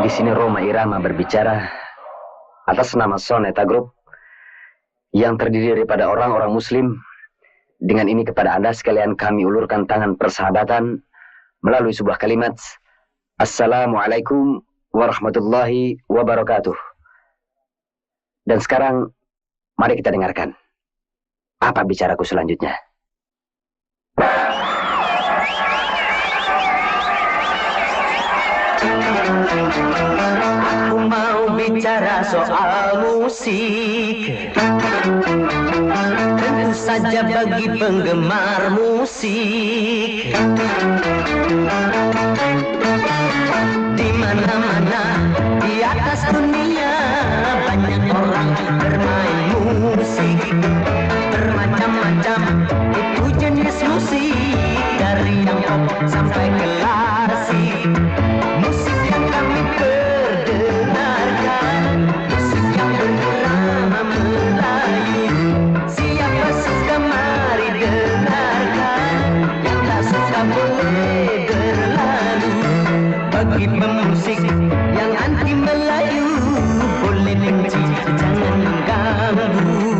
Di sini Roma Irama berbicara atas nama Soneta Group yang terdiri daripada orang-orang Muslim. Dengan ini kepada Anda sekalian kami ulurkan tangan persahabatan melalui sebuah kalimat Assalamualaikum warahmatullahi wabarakatuh. Dan sekarang mari kita dengarkan apa bicaraku selanjutnya. Aku mau bicara soal musik, tentu saja bagi penggemar musik. Di mana-mana di atas dunia banyak orang bermain musik, bermacam-macam itu jenis musik, dari yang pop sampai klasik. Musik yang kami perdengarkan, musik yang berirama Melayu. Siapa suka mari dengarkan, yang tak suka boleh berlalu. Bagi pemusik yang anti Melayu, boleh benci jangan mengganggu.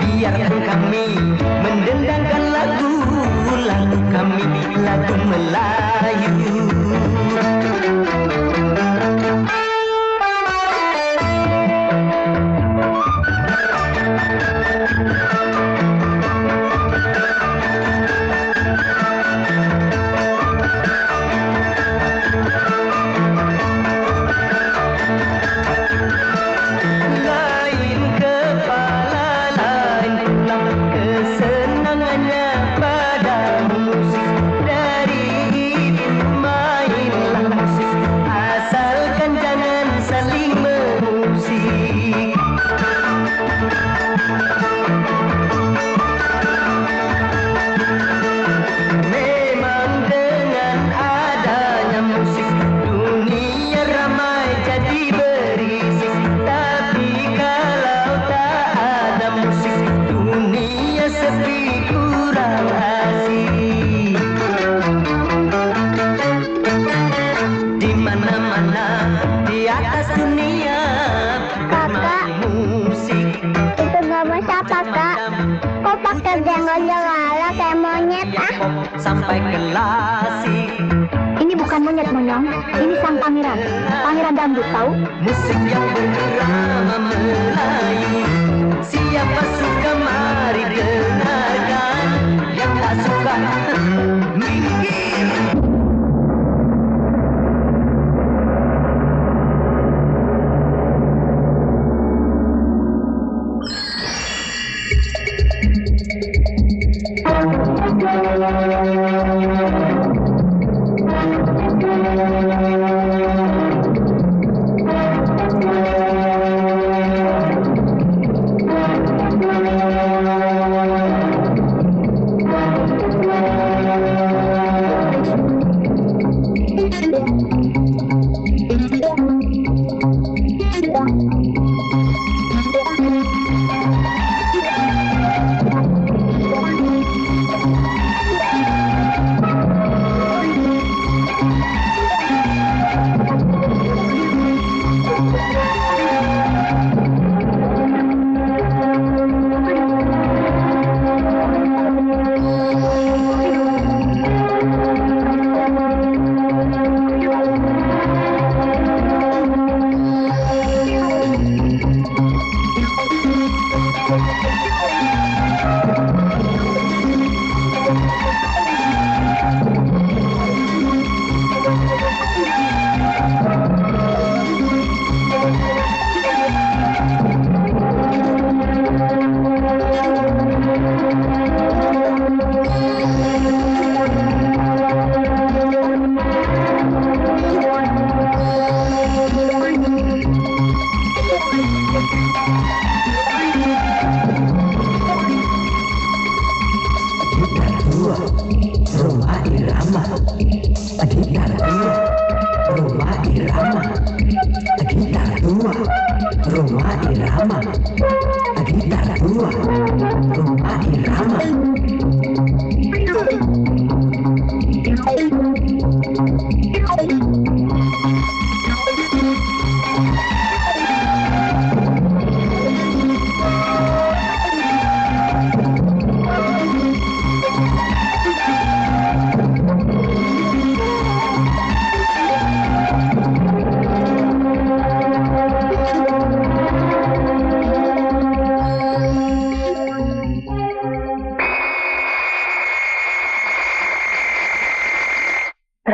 Biarkan kami mendendangkan lagu kami, lagu Melayu. Sampai klasik. Ini bukan monyet monyong, ini sang pangeran, pangeran dangdut tahu? Musik yang berirama Melayu. Siapa suka mari dengarkan, yang tak suka minggir.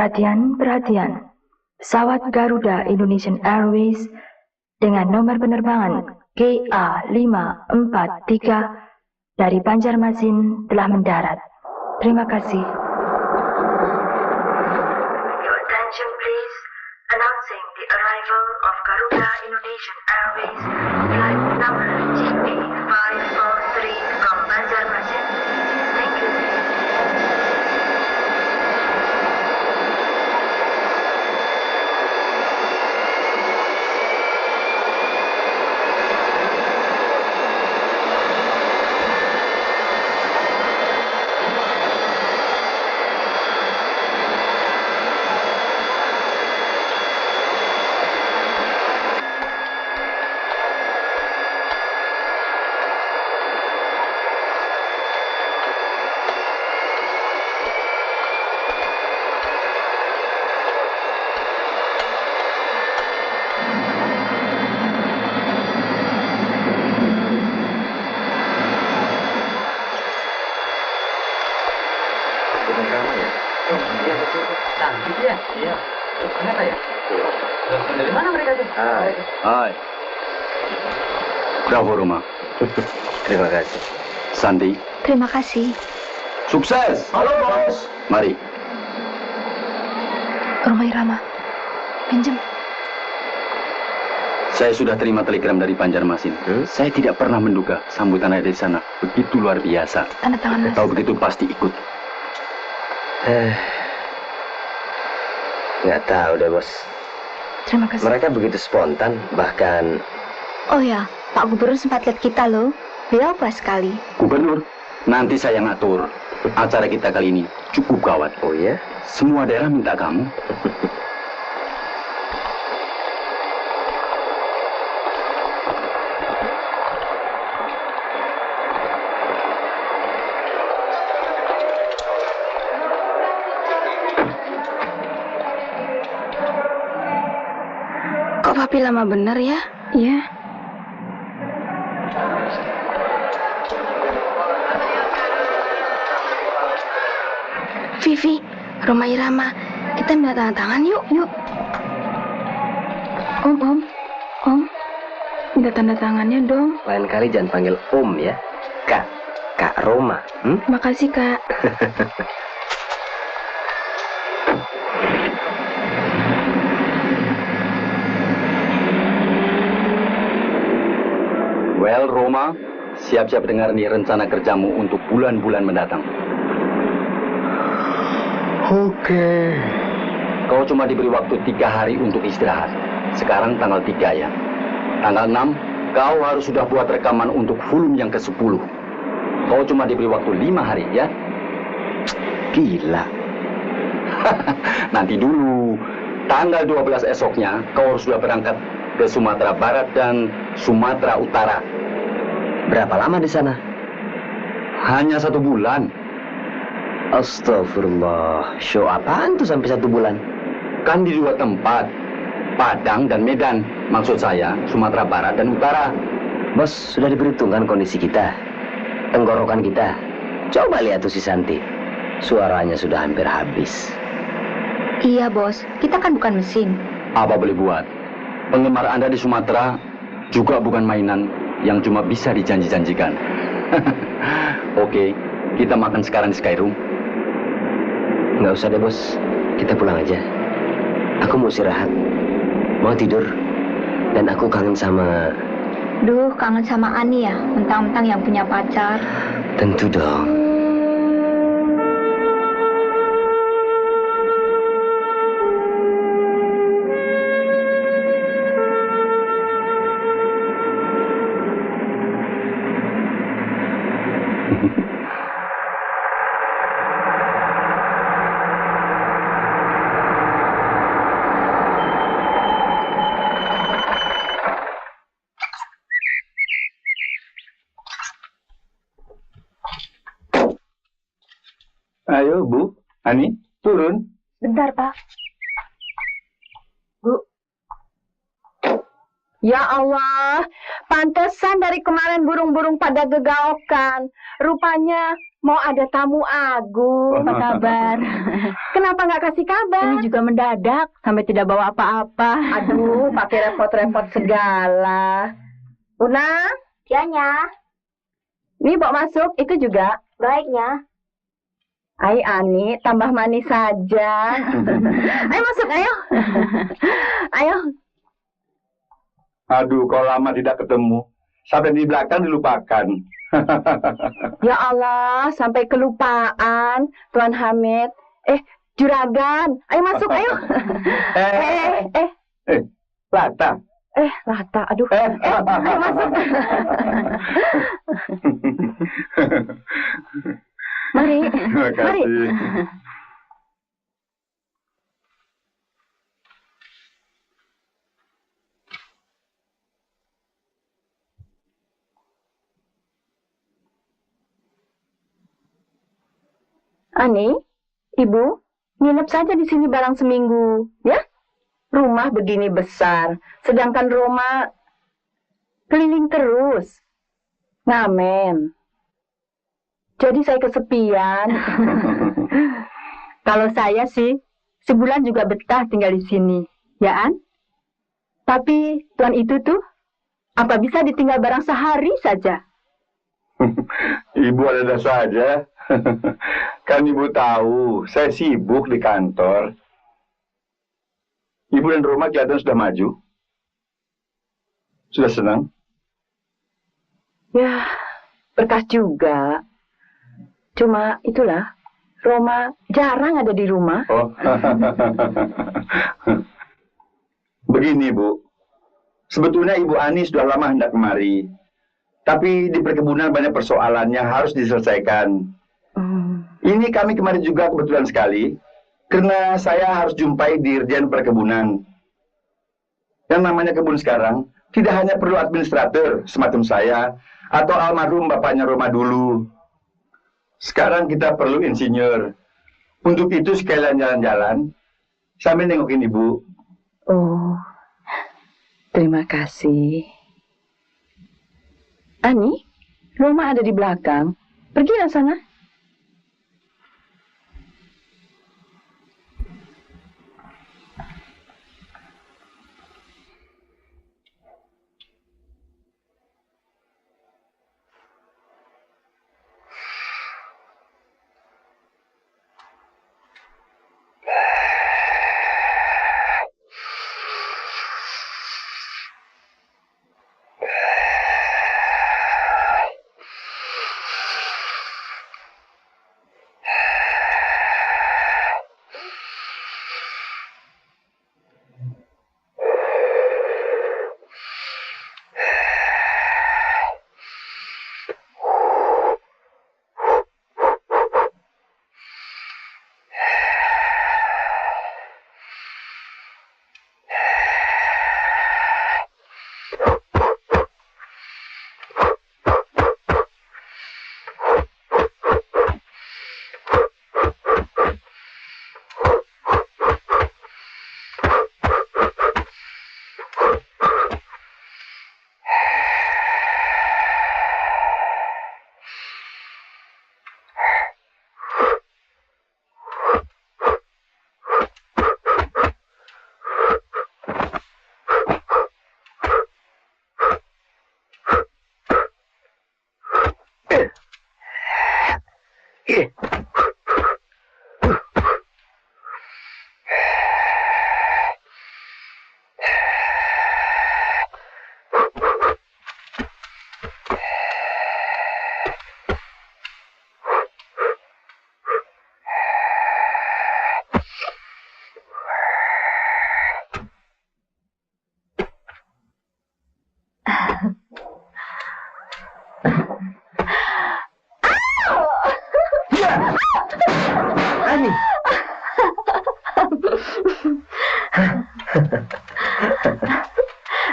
Perhatian, perhatian. Pesawat Garuda Indonesian Airways dengan nomor penerbangan GA543 dari Banjarmasin telah mendarat. Terima kasih. Your attention please. Announcing the arrival of Garuda Indonesian Airways flight number GA543 from Banjarmasin. Thank you. Hai. Bravo, Roma. Terima kasih. Santi. Terima kasih. Sukses. Halo, Bos. Mari. Rumah Irama. Pinjam. Saya sudah terima telegram dari Banjarmasin. Saya tidak pernah menduga sambutan ada di sana begitu luar biasa. Tanda tangan, Mas. Tahu begitu pasti ikut. Nggak tahu deh, Bos. Terima kasih. Mereka begitu spontan, bahkan... Oh ya, Pak Gubernur sempat lihat kita loh. Beliau puas sekali. Gubernur, nanti saya ngatur. Acara kita kali ini cukup gawat. Oh ya? Semua daerah minta kamu. Kok papi lama bener ya? Iya. Vivi, Roma Irama, kita minta tanda tangan yuk. Yuk. Om, minta tanda tangannya dong. Lain kali jangan panggil Om ya. Kak Roma. Makasih, Kak. Well, Roma, siap-siap dengar nih rencana kerjamu untuk bulan-bulan mendatang. Oke. Kau cuma diberi waktu 3 hari untuk istirahat. Sekarang tanggal 3 ya. Tanggal 6, kau harus sudah buat rekaman untuk volume yang ke-10. Kau cuma diberi waktu 5 hari ya. Gila. Nanti dulu. Tanggal 12 esoknya, kau harus sudah berangkat ke Sumatera Barat dan Sumatera Utara. Berapa lama di sana? Hanya 1 bulan. Astagfirullah. Show apaan tuh sampai 1 bulan? Kan di 2 tempat. Padang dan Medan. Maksud saya, Sumatera Barat dan Utara. Bos, sudah diperhitungkan kondisi kita. Tenggorokan kita. Coba lihat tuh si Santi. Suaranya sudah hampir habis. Iya, Bos. Kita kan bukan mesin. Apa boleh buat? Penggemar Anda di Sumatera juga bukan mainan yang cuma bisa dijanji-janjikan. Oke, kita makan sekarang di Skyroom. Nggak usah deh, Bos. Kita pulang aja. Aku mau istirahat. Mau tidur. Dan aku kangen sama... Duh, kangen sama Ani ya. Mentang-mentang yang punya pacar. Tentu dong. Ayo, Bu. Ani, turun. Bentar, Pak. Bu. Ya Allah, pantesan dari kemarin burung-burung pada gegaokan. Rupanya Mau ada tamu agung. Apa kabar? Kenapa nggak kasih kabar? Ini juga mendadak, sampai tidak bawa apa-apa. Aduh, pakai repot-repot segala. Una, Dianya, ini bawa masuk, itu juga. baiknya. Ai Ani, tambah manis saja. Ayo masuk, ayo. Ayo. Aduh, kalau lama tidak ketemu, sampai di belakang dilupakan. Ya Allah, sampai kelupaan, Tuan Hamid. Juragan, ayo masuk, ayo. Lata. Lata, aduh. Ayo masuk. Mari, Terima mari. kasih. Ani, Ibu, nginep saja di sini barang seminggu, ya? Rumah begini besar, sedangkan Roma keliling terus. Ngamen. Jadi saya kesepian. Kalau saya sih, sebulan juga betah tinggal di sini, ya An? Tapi tuan itu tuh, apa bisa ditinggal barang sehari saja? Ibu ada saja. Kan ibu tahu, saya sibuk di kantor. Ibu dan Roma kelihatan sudah maju. Sudah senang? Ya, berkah juga. Cuma itulah, Roma jarang ada di rumah. Oh. Begini, Bu. Sebetulnya Ibu Ani sudah lama hendak kemari. Tapi di perkebunan banyak persoalan yang harus diselesaikan. Ini kami kemarin juga kebetulan sekali, karena saya harus jumpai dirjen perkebunan. Yang namanya kebun sekarang, tidak hanya perlu administrator semacam saya, atau almarhum bapaknya Roma dulu. Sekarang kita perlu insinyur. Untuk itu sekalian jalan-jalan, sambil nengokin Ibu. Oh, terima kasih. Ani, Roma ada di belakang. Pergilah sana.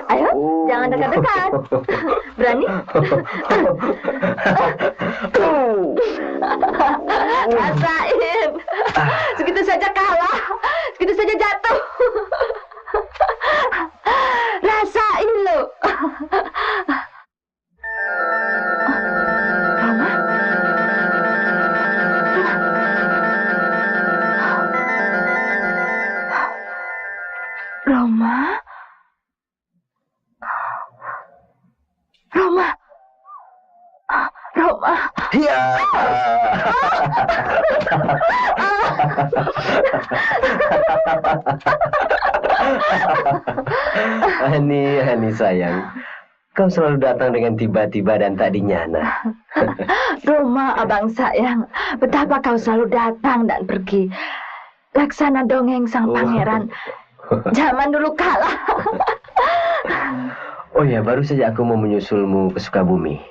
Ayo, jangan dekat-dekat. Berani? Rasain. Segitu saja kalah. Segitu saja jatuh. Rasain lo. Roma? Hiya. Hani sayang. Kau selalu datang dengan tiba-tiba dan tak dinyana. Roma, abang sayang, betapa kau selalu datang dan pergi. Laksana dongeng sang pangeran. Zaman dulu kala. Oh ya, baru saja aku mau menyusulmu ke Sukabumi.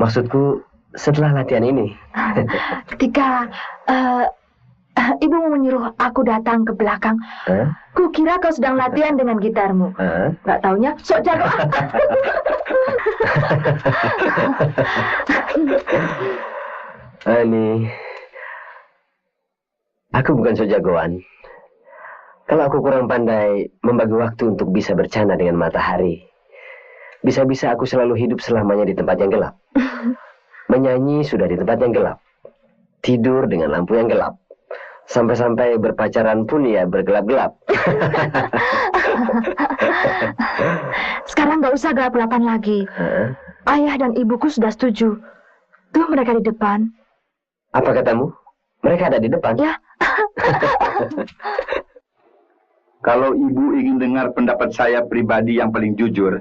Maksudku, setelah latihan ini. Ketika ibu menyuruh aku datang ke belakang, kukira kau sedang latihan dengan gitarmu. Gak taunya, sok jago. Ani, aku bukan sok jagoan. Kalau aku kurang pandai membagi waktu untuk bisa bercanda dengan matahari, bisa-bisa aku selalu hidup selamanya di tempat yang gelap. Menyanyi sudah di tempat yang gelap. Tidur dengan lampu yang gelap. Sampai-sampai berpacaran pun ya bergelap-gelap. Sekarang gak usah gelap-gelapan lagi. Ayah dan ibuku sudah setuju. Tuh mereka di depan. Apa katamu? Mereka ada di depan? Ya. Kalau ibu ingin dengar pendapat saya pribadi yang paling jujur,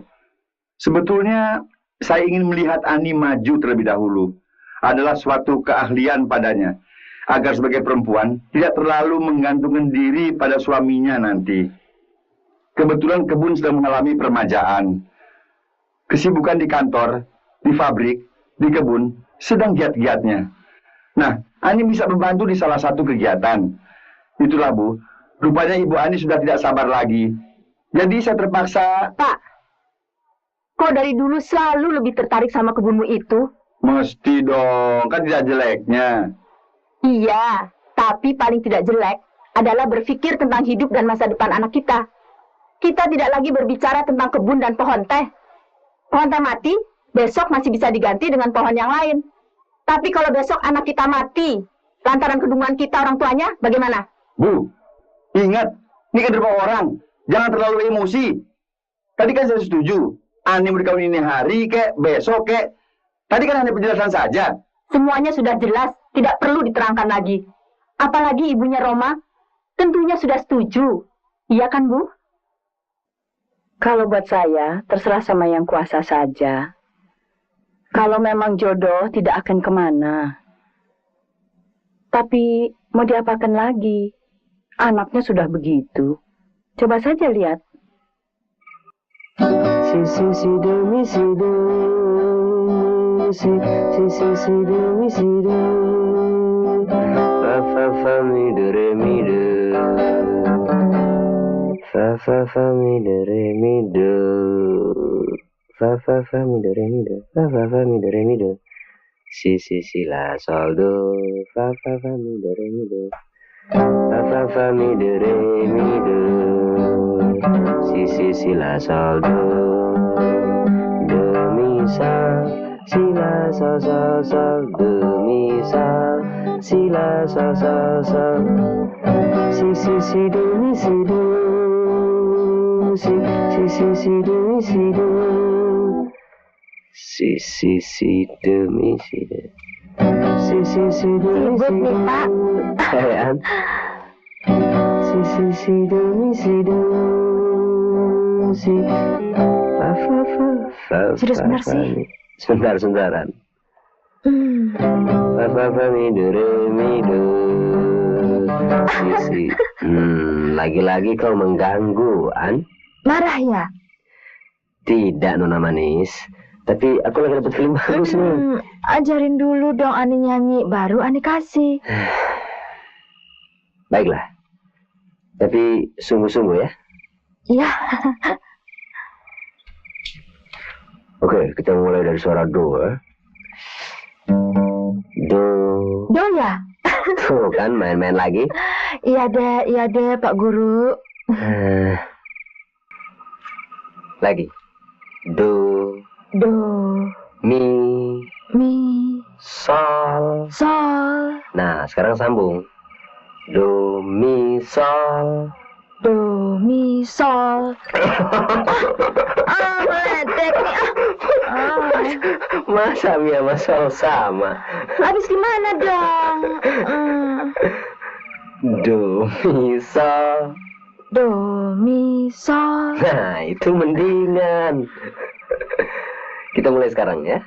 sebetulnya saya ingin melihat Ani maju terlebih dahulu. Adalah suatu keahlian padanya, agar sebagai perempuan tidak terlalu menggantungkan diri pada suaminya nanti. Kebetulan kebun sedang mengalami permajaan. Kesibukan di kantor, di pabrik, di kebun sedang giat-giatnya. Nah, Ani bisa membantu di salah satu kegiatan. Itulah, Bu. Rupanya Ibu Ani sudah tidak sabar lagi. Jadi saya terpaksa... Pak, kok dari dulu selalu lebih tertarik sama kebunmu itu? Mesti dong, kan tidak jeleknya. Iya, tapi paling tidak jelek adalah berpikir tentang hidup dan masa depan anak kita. Kita tidak lagi berbicara tentang kebun dan pohon teh. Pohon teh mati, besok masih bisa diganti dengan pohon yang lain. Tapi kalau besok anak kita mati, lantaran kedunguan kita orang tuanya, bagaimana? Bu, ingat, ini kan rumah orang. Jangan terlalu emosi. Tadi kan saya setuju. Ani mau dikawin ini hari, kek, besok, kek. Tadi kan hanya penjelasan saja. Semuanya sudah jelas, tidak perlu diterangkan lagi. Apalagi ibunya Roma, tentunya sudah setuju. Iya kan, Bu? Kalau buat saya, terserah sama yang kuasa saja. Kalau memang jodoh, tidak akan kemana. Tapi, mau diapakan lagi? Anaknya sudah begitu. Coba saja lihat. Si do mi si do. Si do mi si do. Fa mi do re mi do. Fa mi do re mi do. Fa mi do re mi do. Fa mi do re mi do. Si la sol do. Fa mi do re mi do. Fa mi do re mi do. Si la sol do. Do mi sa. Si la sol sol. Do mi sa. Si la sol sol. Si do mi si do. Si do mi si do. Si do mi si do. Si do mi si do. An. Si do mi si do. Si. Sudah sebentar sih. Sebentar-sentaran. Fa mi do re mi do. Si. Lagi-lagi kau mengganggu, An. Marah ya? Tidak, Nona Manis. Tapi aku lagi dapat film bagus nih. Ajarin dulu dong Ani nyanyi, baru Ani kasih. Baiklah. Tapi sungguh-sungguh ya. Iya. Oke, kita mulai dari suara do ya. Do. Do ya? Tuh kan main-main lagi. Iya deh Pak Guru. Lagi. Do. Do. Mi. Sol. Nah, sekarang sambung. Do, mi, sol. Do, mi, sol. Oh, meletet. sobek nih. Masa Mia sama sama? Habis gimana dong? Do, mi, sol. Do, mi, sol. Nah, itu mendingan. Kita mulai sekarang ya.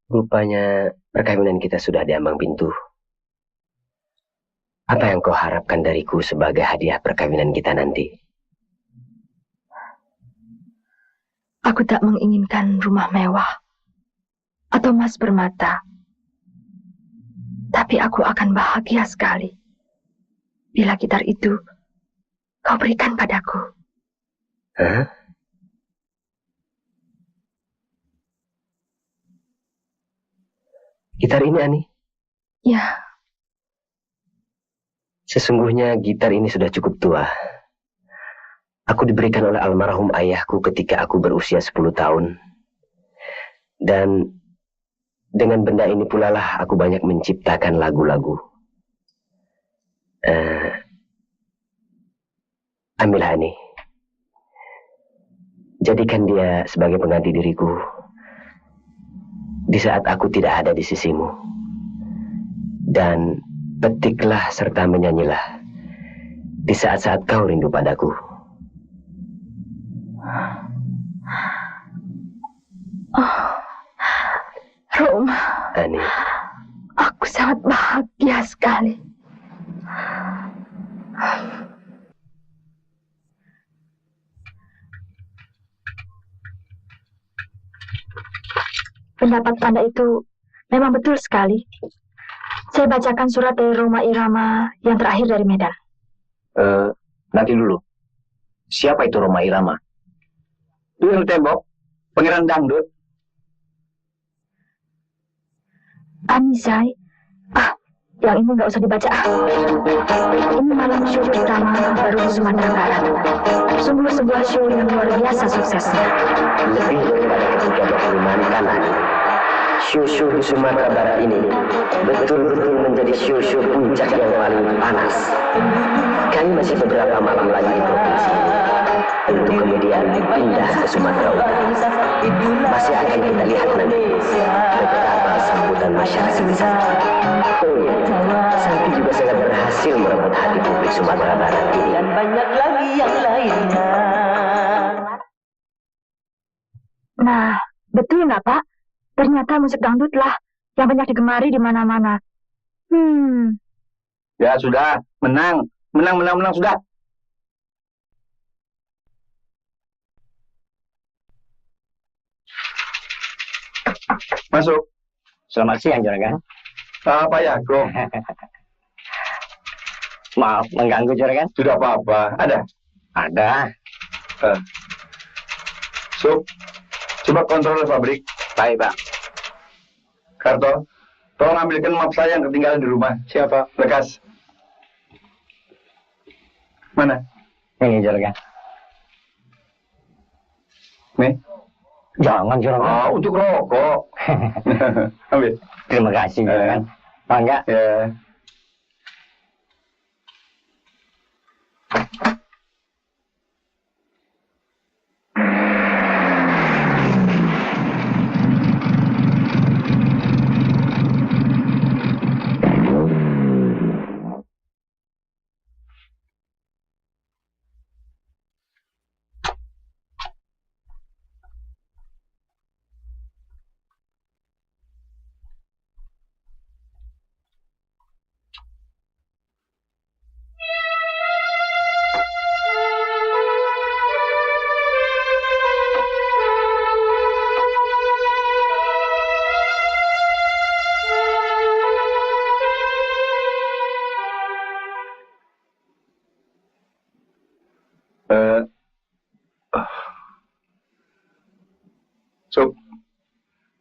Rupanya perkawinan kita sudah diambang pintu. Apa yang kau harapkan dariku sebagai hadiah perkawinan kita nanti? Aku tak menginginkan rumah mewah atau emas bermata. Tapi aku akan bahagia sekali bila gitar itu kau berikan padaku. Hah? Gitar ini, Ani? Ya. Sesungguhnya gitar ini sudah cukup tua. Aku diberikan oleh almarhum ayahku ketika aku berusia 10 tahun. Dan dengan benda ini pula lah aku banyak menciptakan lagu-lagu. Ambillah ini. Jadikan dia sebagai pengganti diriku di saat aku tidak ada di sisimu. Dan petiklah serta menyanyilah di saat-saat kau rindu padaku. Oh, Roma. Ani. Aku sangat bahagia sekali. Pendapat Anda itu memang betul sekali. Saya bacakan surat dari Roma Irama yang terakhir dari Medan. Nanti dulu. Siapa itu Roma Irama? Tuyul tembok, pangeran dangdut. Anizai. Yang ini nggak usah dibaca. Ini malam show pertama baru di Sumatera Barat. Sungguh sebuah show yang luar biasa suksesnya. Lebih daripada ketika berhubungan kanan. Show-show di Sumatera Barat ini betul-betul menjadi show-show puncak yang paling panas. Kami masih beberapa malam lagi di provinsi untuk kemudian pindah ke Sumatera Utara. Masih akan kita lihat nanti betapa sambutan masyarakat di sana. Oh iya, Santi juga sangat berhasil merebut hati publik Sumatera Barat ini. Dan banyak lagi yang lainnya. Nah, betul nggak Pak? Ternyata musik dangdut lah yang banyak digemari di mana-mana. Ya sudah, menang sudah. Masuk. Selamat siang, Juragan. Apa ya, Go? Maaf mengganggu, Juragan. Sudah apa-apa. Ada? Ada. Coba kontrol pabrik. Baik, Pak. Karto, tolong ambilkan map saya yang ketinggalan di rumah. Siapa? Lekas. Mana? Ini, Juragan. Nih. Jangan, Juragan. Untuk rokok. Ambil. Terima kasih, Juragan. Bangga. Ya.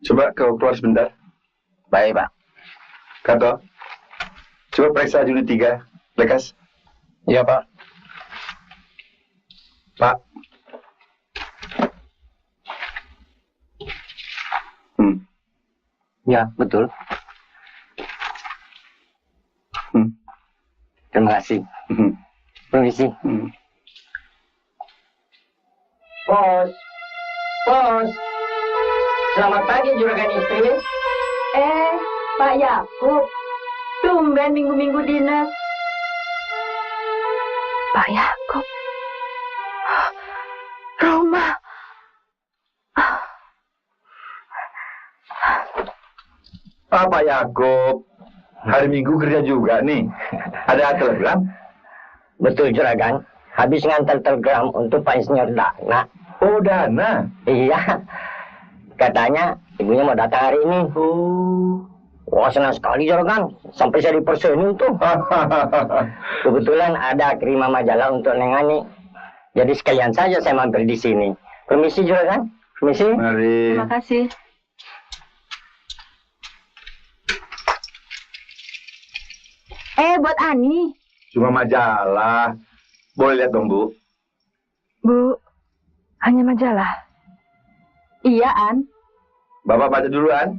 Coba kau keluar sebentar. Baik, Pak. Karto, coba periksa unit 3. Lekas. Iya, Pak. Pak. Ya, betul. Terima kasih. Permisi. Bos. Bos. Selamat pagi, Juragan Istri. Pak Yakub. Tumben minggu-minggu dinas. Pak Yakub. Roma. Pak Yakub. Hari Minggu kerja juga nih. Ada telegram? Betul, Juragan. Habis ngantar telegram untuk Pak Insinyur Dana. Oh, Dana? Iya. Katanya ibunya mau datang hari ini. Wah, senang sekali, Juragan. Sampai saya dipersenin tuh. Kebetulan ada kiriman majalah untuk Neng Ani. Jadi sekalian saja saya mampir di sini. Permisi, Juragan. Permisi. Mari. Terima kasih. Buat Ani. Cuma majalah. Boleh lihat dong, Bu? Bu, hanya majalah. Iya, An. Bapak baca duluan.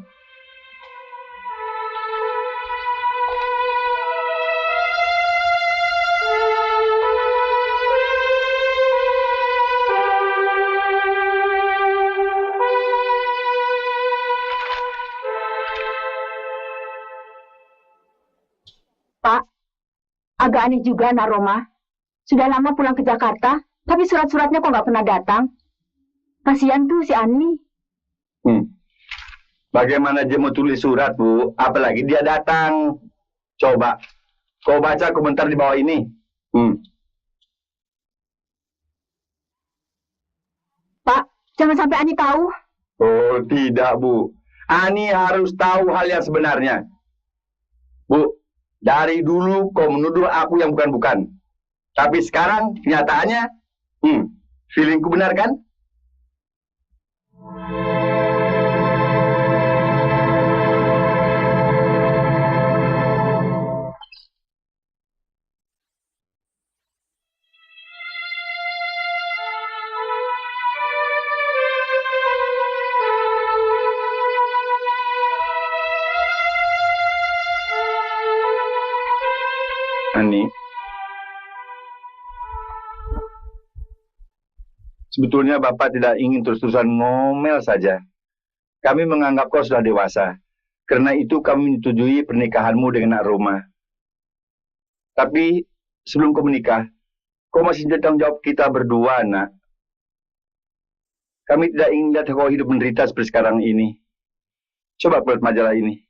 Pak, agak aneh juga Nak Roma. Sudah lama pulang ke Jakarta, tapi surat-suratnya kok nggak pernah datang. Kasihan tuh si Ani. Bagaimana dia mau tulis surat, Bu? Apalagi dia datang. Coba, kau baca komentar di bawah ini. Pak, jangan sampai Ani tahu. Oh, tidak, Bu. Ani harus tahu hal yang sebenarnya. Bu, dari dulu kau menuduh aku yang bukan-bukan. Tapi sekarang kenyataannya, feelingku benar kan? Ani, sebetulnya Bapak tidak ingin terus-terusan ngomel saja. Kami menganggap kau sudah dewasa. Karena itu kami menyetujui pernikahanmu dengan Nak Roma. Tapi sebelum kau menikah, kau masih jadi tanggung jawab kita berdua, Nak. Kami tidak ingin lihat kau hidup menderita seperti sekarang ini. Coba lihat majalah ini.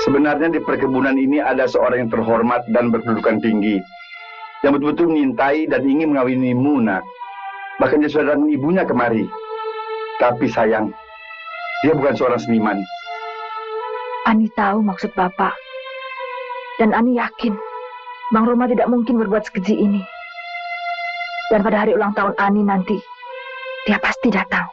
Sebenarnya di perkebunan ini ada seorang yang terhormat dan berkedudukan tinggi, yang betul-betul menyintai dan ingin mengawinimu, Nak. Bahkan dia sudah datang ibunya kemari. Tapi sayang, dia bukan seorang seniman. Ani tahu maksud Bapak. Dan Ani yakin Bang Roma tidak mungkin berbuat sekeji ini. Dan pada hari ulang tahun Ani nanti, dia pasti datang.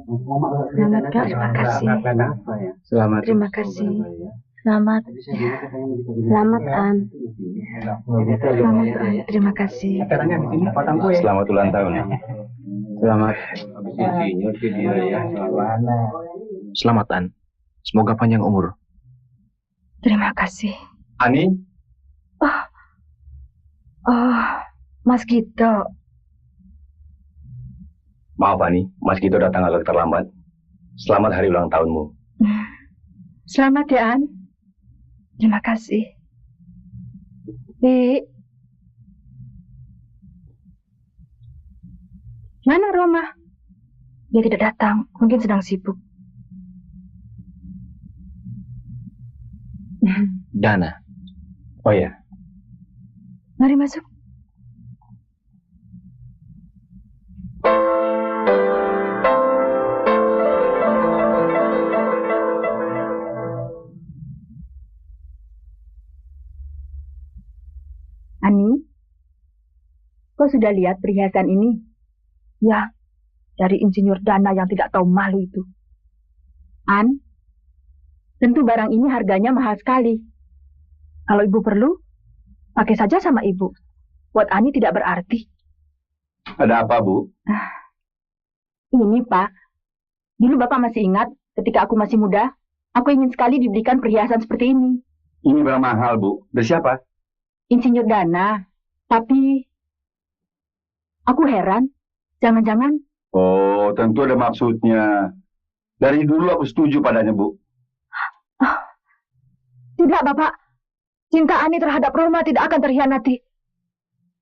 Selamat, Kak. Terima kasih. Selamat. Terima kasih. Selamat. Selamat, An. Selamat, An. Terima kasih. Selamat ulang tahun. Selamat. Selamat, An. Semoga panjang umur. Terima kasih. Ani, Oh, Mas Gito. Maaf Ani, Mas Gito datang agak terlambat. Selamat hari ulang tahunmu. Selamat ya, An. Terima kasih. Bi. Mana Roma? Dia tidak datang, mungkin sedang sibuk. Dana. Oh ya, Mari masuk. Ani, kau sudah lihat perhiasan ini? Ya, dari insinyur Dana yang tidak tahu malu itu. An, tentu barang ini harganya mahal sekali. Kalau ibu perlu, pakai saja sama ibu. Buat Ani tidak berarti. ada apa, Bu? Ini, Pak. Dulu Bapak masih ingat ketika aku masih muda, aku ingin sekali diberikan perhiasan seperti ini. Ini barang mahal, Bu. Dari siapa? Insinyur Dana. Tapi aku heran, jangan-jangan Oh, tentu ada maksudnya. Dari dulu aku setuju padanya, Bu. Tidak, Bapak. Cinta Ani terhadap Roma tidak akan terhianati.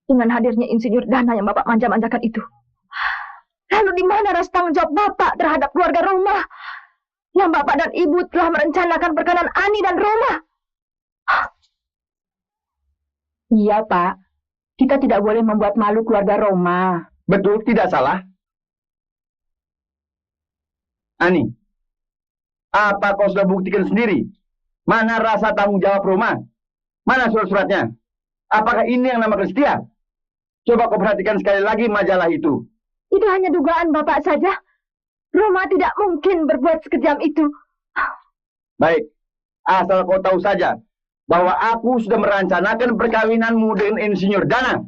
Dengan hadirnya insinyur Dana yang Bapak manja-manjakan itu. Lalu di mana rasa tanggung jawab Bapak terhadap keluarga Roma? Yang Bapak dan Ibu telah merencanakan perkawinan Ani dan Roma. iya, Pak. Kita tidak boleh membuat malu keluarga Roma. Betul, tidak salah. Ani, apa kau sudah buktikan sendiri? Mana rasa tanggung jawab Roma? Mana surat-suratnya? Apakah ini yang namakan setia? Coba kau perhatikan sekali lagi majalah itu. Itu hanya dugaan Bapak saja. Roma tidak mungkin berbuat sekejam itu. Baik, asal kau tahu saja bahwa aku sudah merencanakan perkawinanmu dengan Insinyur Dana.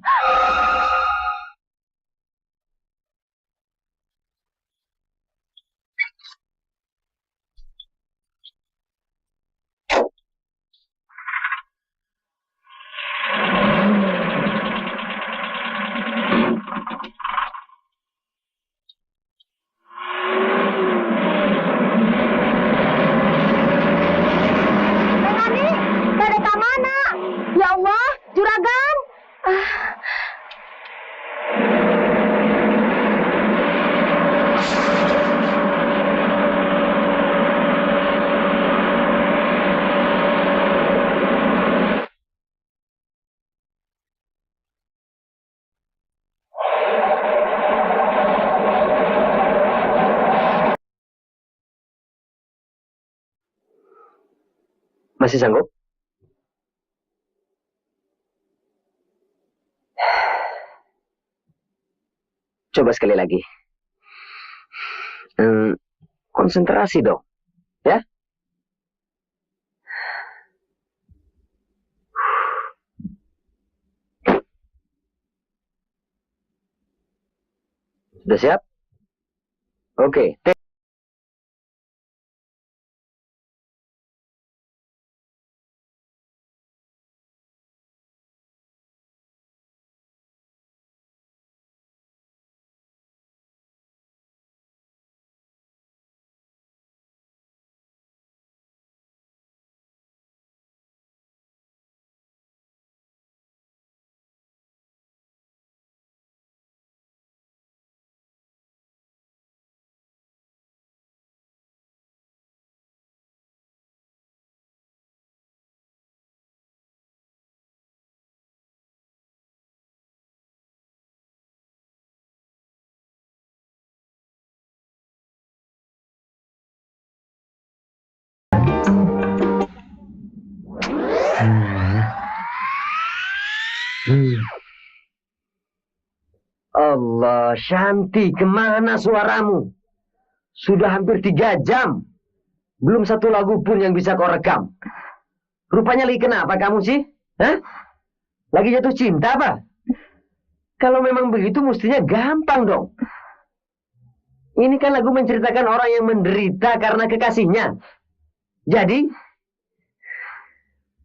Ya Allah, juragan. Masih sanggup? Coba sekali lagi. Konsentrasi dong. Ya? Sudah siap? Oke. Allah, Shanti, kemana suaramu? Sudah hampir 3 jam. Belum satu lagu pun yang bisa kau rekam. Rupanya lagi kenapa kamu sih? Hah? Lagi jatuh cinta apa? Kalau memang begitu mestinya gampang dong. Ini kan lagu menceritakan orang yang menderita karena kekasihnya. Jadi,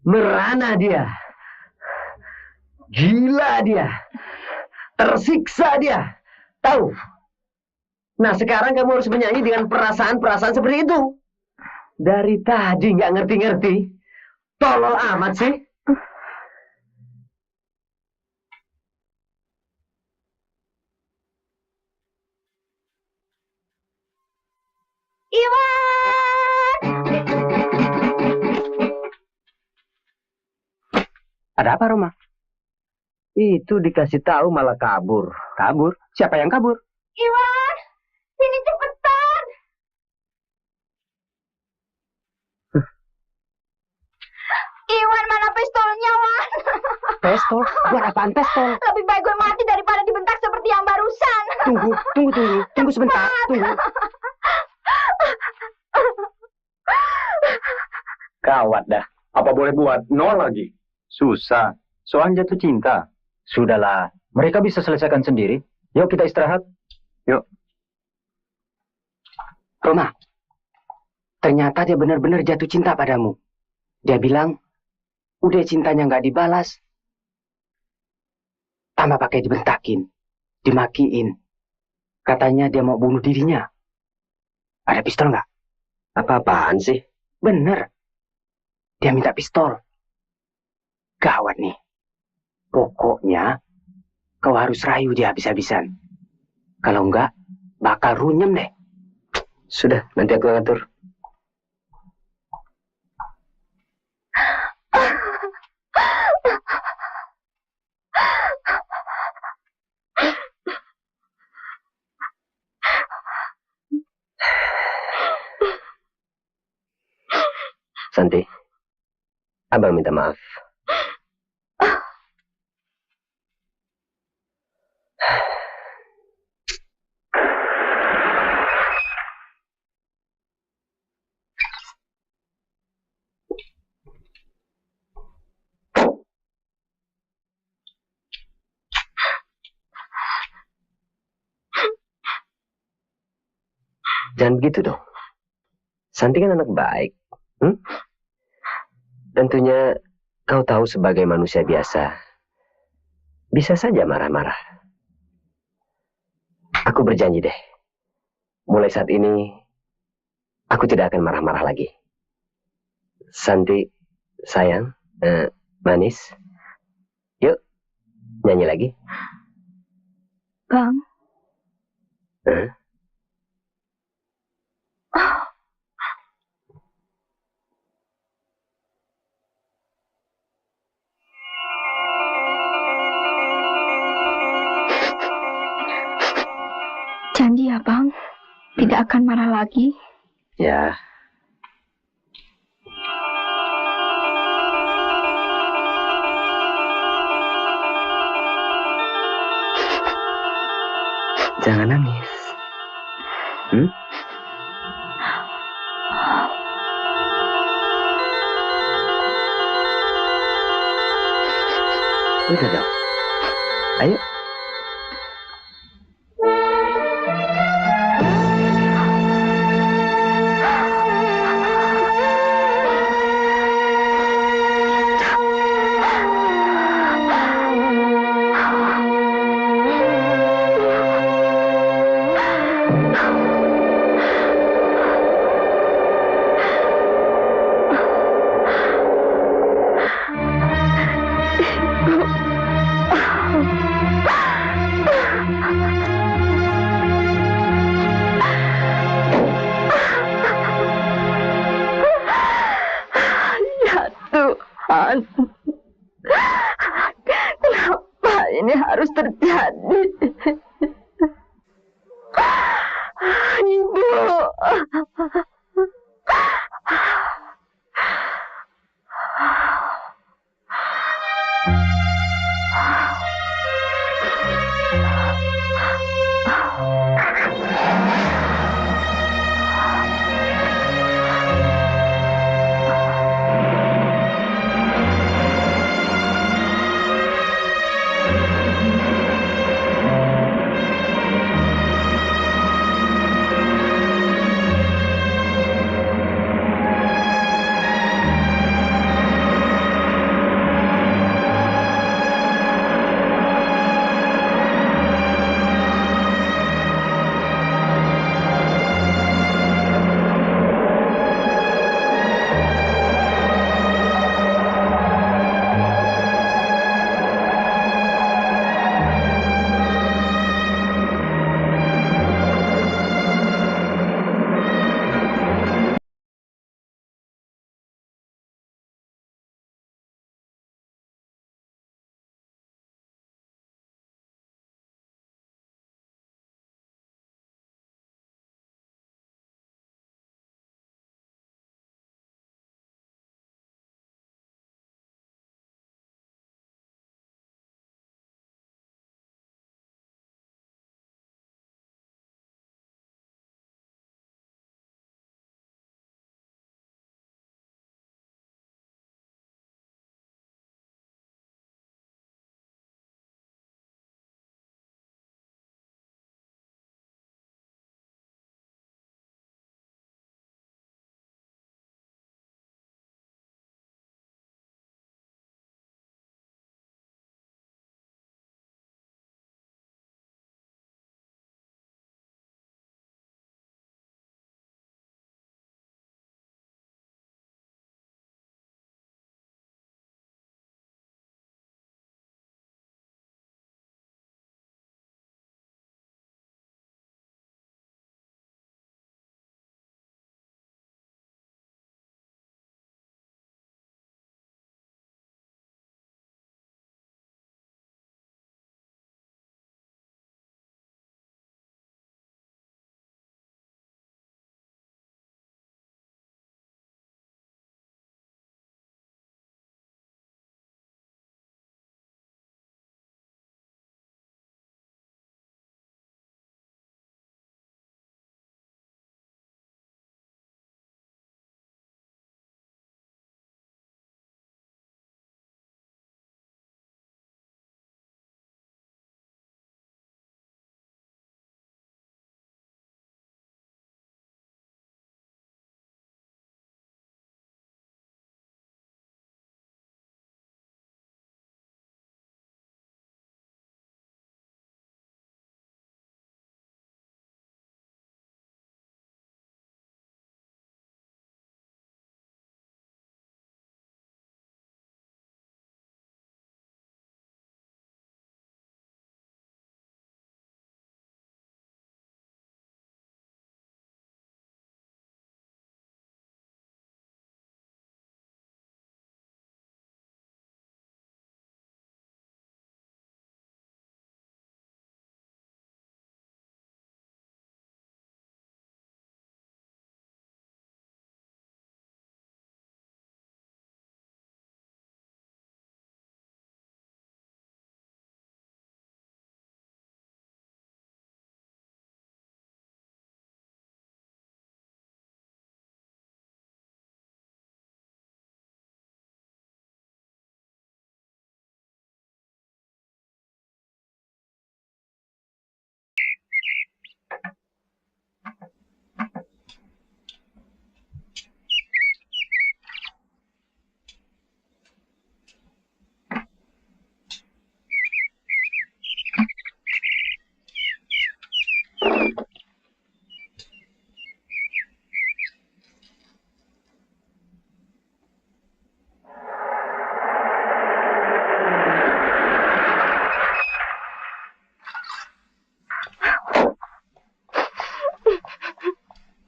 merana dia. Gila dia. Tersiksa dia. Tahu? Nah, sekarang kamu harus menyanyi dengan perasaan-perasaan seperti itu. Dari tadi nggak ngerti-ngerti. Tolol amat sih. Iwan! Ada apa, Roma? Itu dikasih tahu malah kabur. Kabur? Siapa yang kabur? Iwan! Sini cepetan! Iwan, mana pistolnya, Wan? Pistol? Buat apaan pistol? Lebih baik gue mati daripada dibentak seperti yang barusan. Tunggu sebentar. Tunggu. Gawat dah. Apa boleh buat? Nol lagi. Susah. Soal jatuh cinta. Sudahlah, mereka bisa selesaikan sendiri. Yuk kita istirahat. Yuk. Roma, ternyata dia benar-benar jatuh cinta padamu. Dia bilang, udah cintanya nggak dibalas. Tambah pakai dibentakin, dimakiin. Katanya dia mau bunuh dirinya. Ada pistol nggak? Apa-apaan sih? Bener. Dia minta pistol. Gawat nih. Pokoknya, kau harus rayu dia habis-habisan. Kalau enggak, bakal runyem deh. Sudah, nanti aku atur. Santi, abang minta maaf. Jangan begitu dong. Santi kan anak baik. Tentunya kau tahu sebagai manusia biasa, bisa saja marah-marah. Aku berjanji deh, mulai saat ini, aku tidak akan marah-marah lagi. Santi, sayang, manis, yuk, nyanyi lagi. Bang. Janji ya, Bang? Tidak akan marah lagi? Ya. Jangan nangis. Udah dong. Ayo. Kenapa ini harus terjadi? Ibu.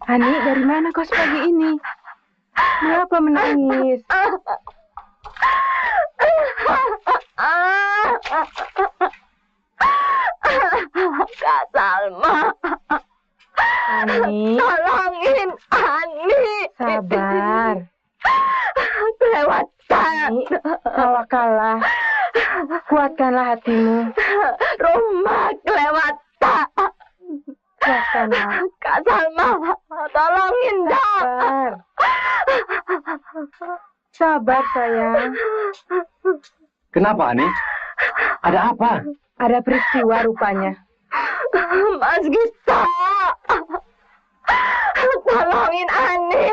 Ani, dari mana kau sepagi ini? Mengapa menangis? Kak Salma. Ani. Tolongin Ani. Sabar. Kelewatan. Ani, tawakallah. Kuatkanlah hatimu. Rumah kelewatan. Kuatkanlah. Kak Salma, tolongin dong. Sabar. Sabar, sayang. Kenapa, Ani? Ada apa? Ada peristiwa rupanya. Mas Gita, tolongin Ani.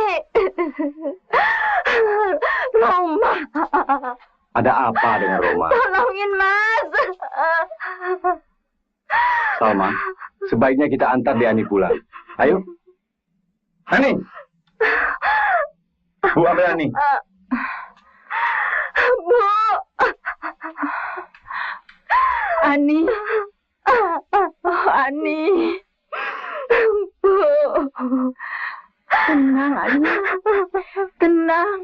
Roma. Ada apa dengan Roma? Tolongin Mas. Salma, sebaiknya kita antar dia Ani pulang. Ayo. Ani. Bu, ambil Ani. Bu. Ani. Oh, Ani. Bu. Tenang, Ani. Tenang.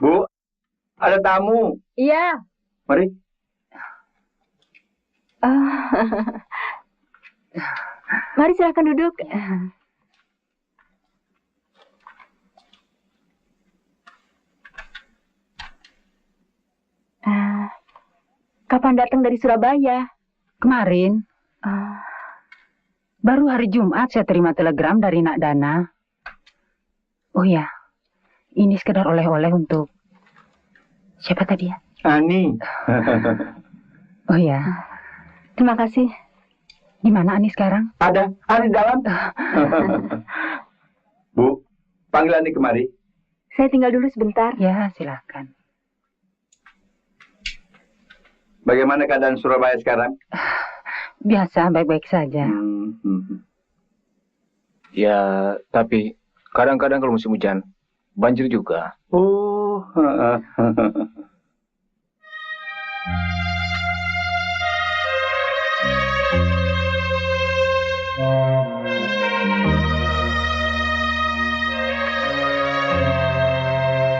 Bu, ada tamu. Iya. Mari. Mari silakan duduk. Kapan datang dari Surabaya? Kemarin. Baru hari Jumat saya terima telegram dari Nak Dana. Oh ya, ini sekedar oleh-oleh untuk siapa tadi ya? Ani. Oh ya, Terima kasih. di mana Ani sekarang? Ada. Ani dalam. Bu, panggil Ani kemari. Saya tinggal dulu sebentar. Ya, silakan. Bagaimana keadaan Surabaya sekarang? Biasa, baik-baik saja. Ya, tapi kadang-kadang kalau musim hujan, banjir juga. Oh.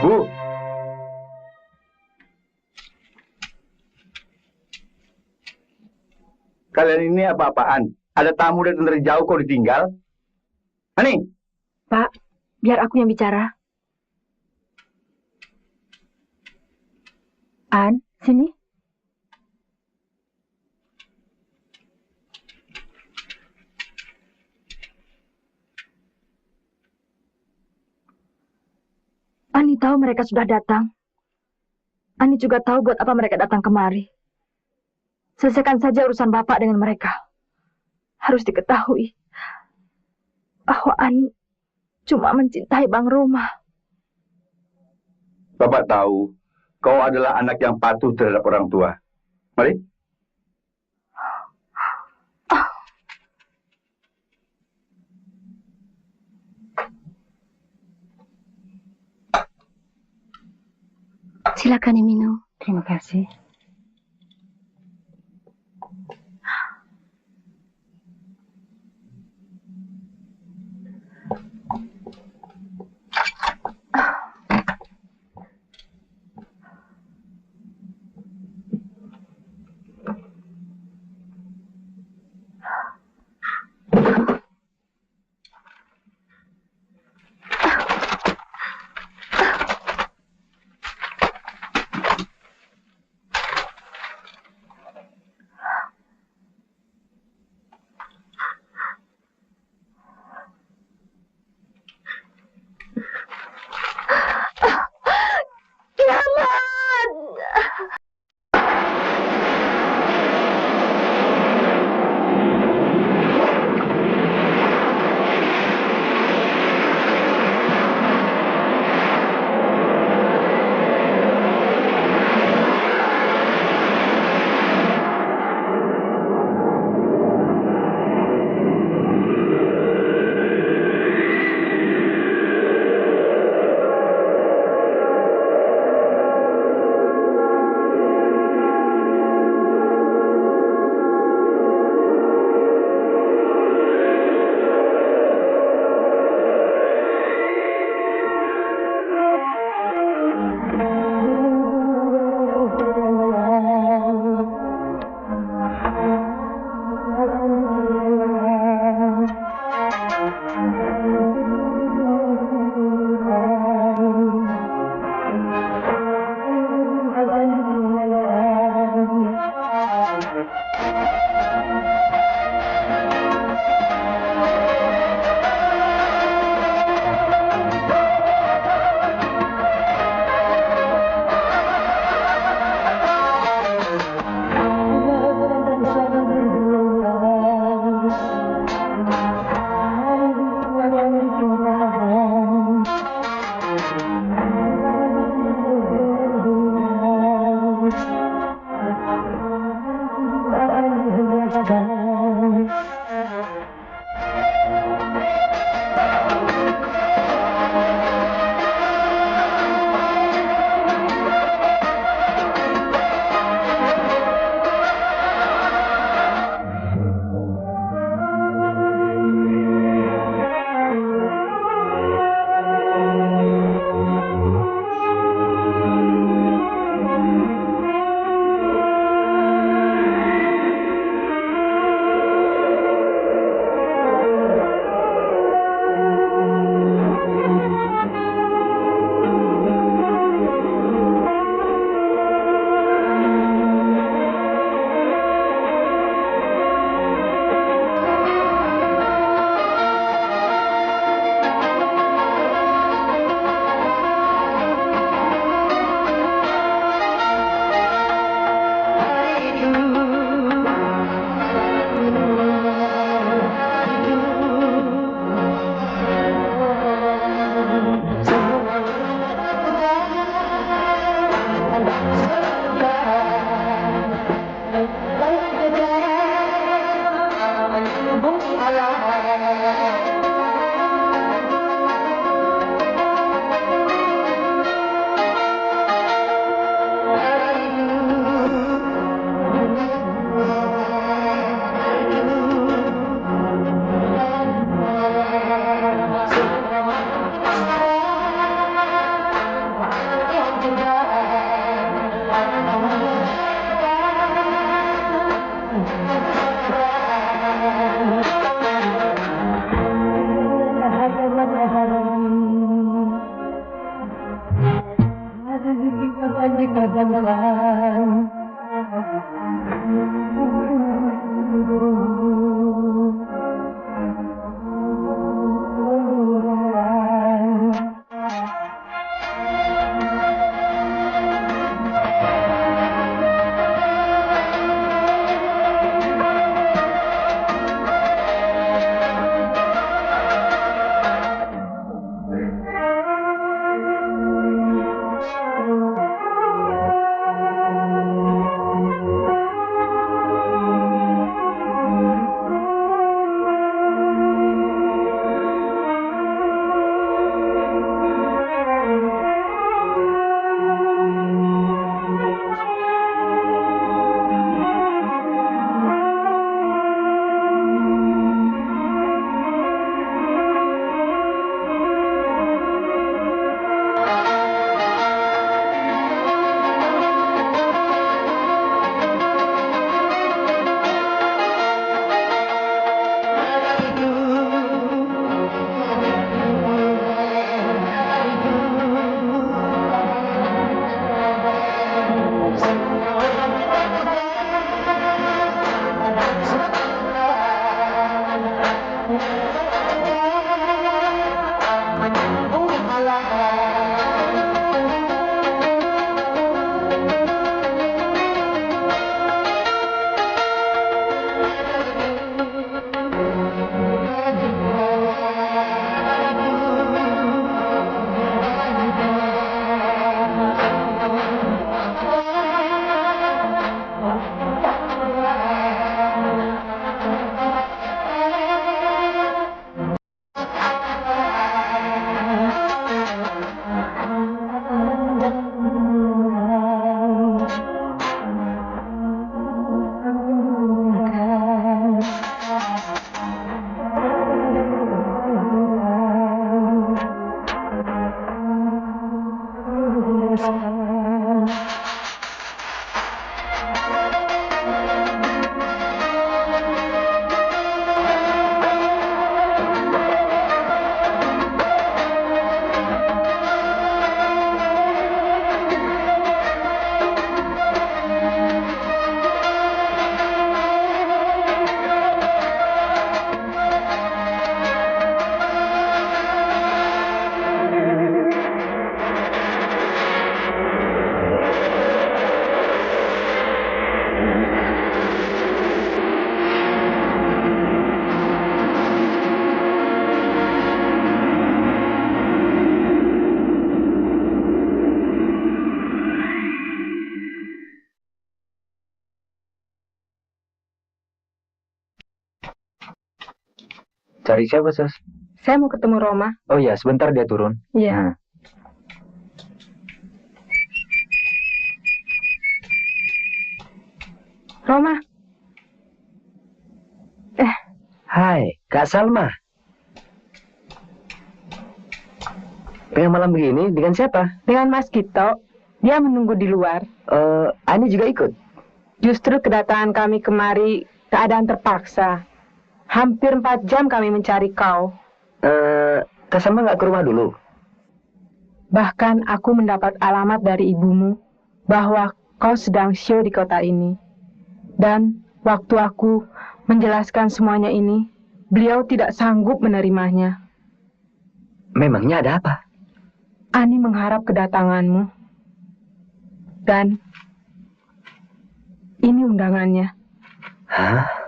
Bu. Kalian ini apa-apaan? Ada tamu datang dari jauh kok ditinggal? Ani. Pak, biar aku yang bicara. An, sini. Ani tahu mereka sudah datang. Ani juga tahu buat apa mereka datang kemari. Selesaikan saja urusan Bapak dengan mereka. Harus diketahui bahwa Ani cuma mencintai Bang Roma. Bapak tahu kau adalah anak yang patuh terhadap orang tua. Mari. Silakan diminum. Terima kasih. Cari siapa, Sos? Saya mau ketemu Roma. Oh iya, sebentar dia turun. Iya. Roma. Hai, Kak Salma. Pengen malam begini dengan siapa? Dengan Mas Gito. Dia menunggu di luar. Ani juga ikut? Justru kedatangan kami kemari keadaan terpaksa. Hampir 4 jam kami mencari kau. Kak Salma nggak ke rumah dulu? Bahkan aku mendapat alamat dari ibumu bahwa kau sedang show di kota ini. Dan waktu aku menjelaskan semuanya ini, beliau tidak sanggup menerimanya. Memangnya ada apa? Ani mengharap kedatanganmu. Dan ini undangannya. Hah?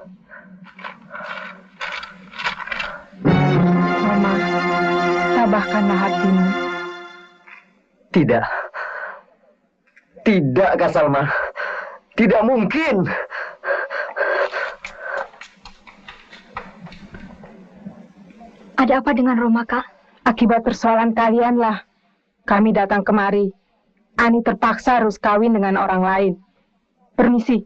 Mama, tabahkanlah hatimu. Tidak. Tidak, Kak Salma. Tidak mungkin. Ada apa dengan Roma, Kak? Akibat persoalan kalianlah kami datang kemari. Ani terpaksa harus kawin dengan orang lain. Permisi.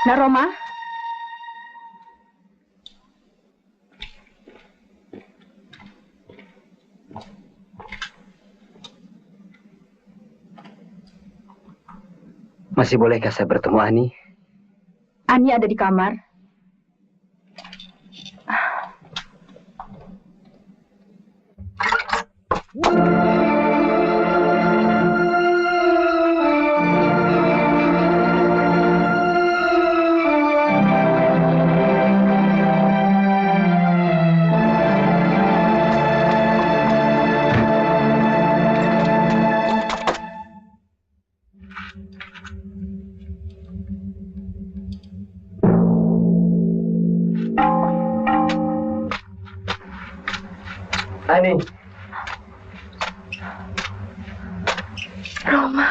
Nak Roma? Masih bolehkah saya bertemu Ani? Ani ada di kamar. Ani. Roma.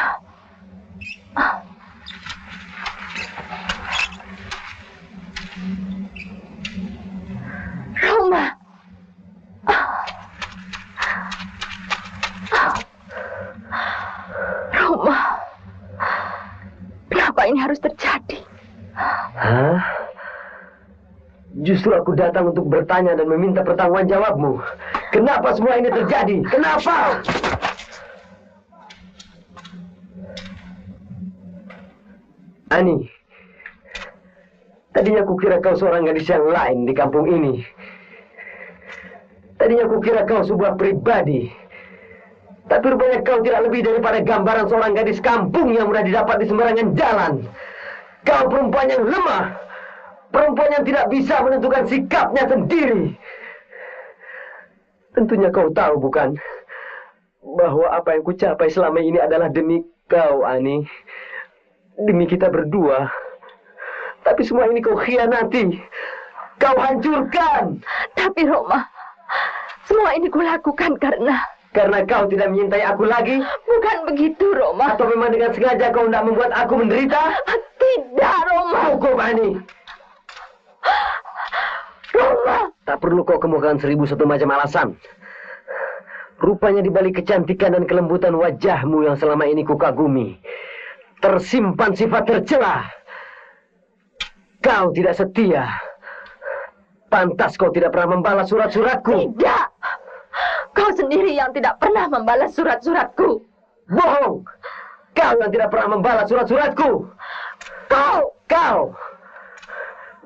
Roma. Roma. Kenapa ini harus terjadi? Hah? Justru aku datang untuk bertanya dan meminta pertanggungan jawabmu. Kenapa semua ini terjadi? Kenapa? Ani, tadinya kukira kau seorang gadis yang lain di kampung ini. Tadinya kukira kau sebuah pribadi. Tapi rupanya kau tidak lebih daripada gambaran seorang gadis kampung yang mudah didapat di sembarangan jalan. Kau perempuan yang lemah. Perempuan yang tidak bisa menentukan sikapnya sendiri. Tentunya kau tahu, bukan? Bahwa apa yang kucapai selama ini adalah demi kau, Ani. Demi kita berdua. Tapi semua ini kau khianati. Kau hancurkan. Tapi Roma, semua ini kulakukan karena kau tidak menyintai aku lagi? Bukan begitu, Roma. Atau memang dengan sengaja kau tidak membuat aku menderita? Tidak, Roma. Cukup, Ani. Roma. Tak perlu kau kemukakan 1001 macam alasan. Rupanya di balik kecantikan dan kelembutan wajahmu yang selama ini kukagumi, tersimpan sifat tercela. Kau tidak setia. Pantas kau tidak pernah membalas surat-suratku. Tidak. Kau sendiri yang tidak pernah membalas surat-suratku. Bohong. Kau yang tidak pernah membalas surat-suratku. Kau.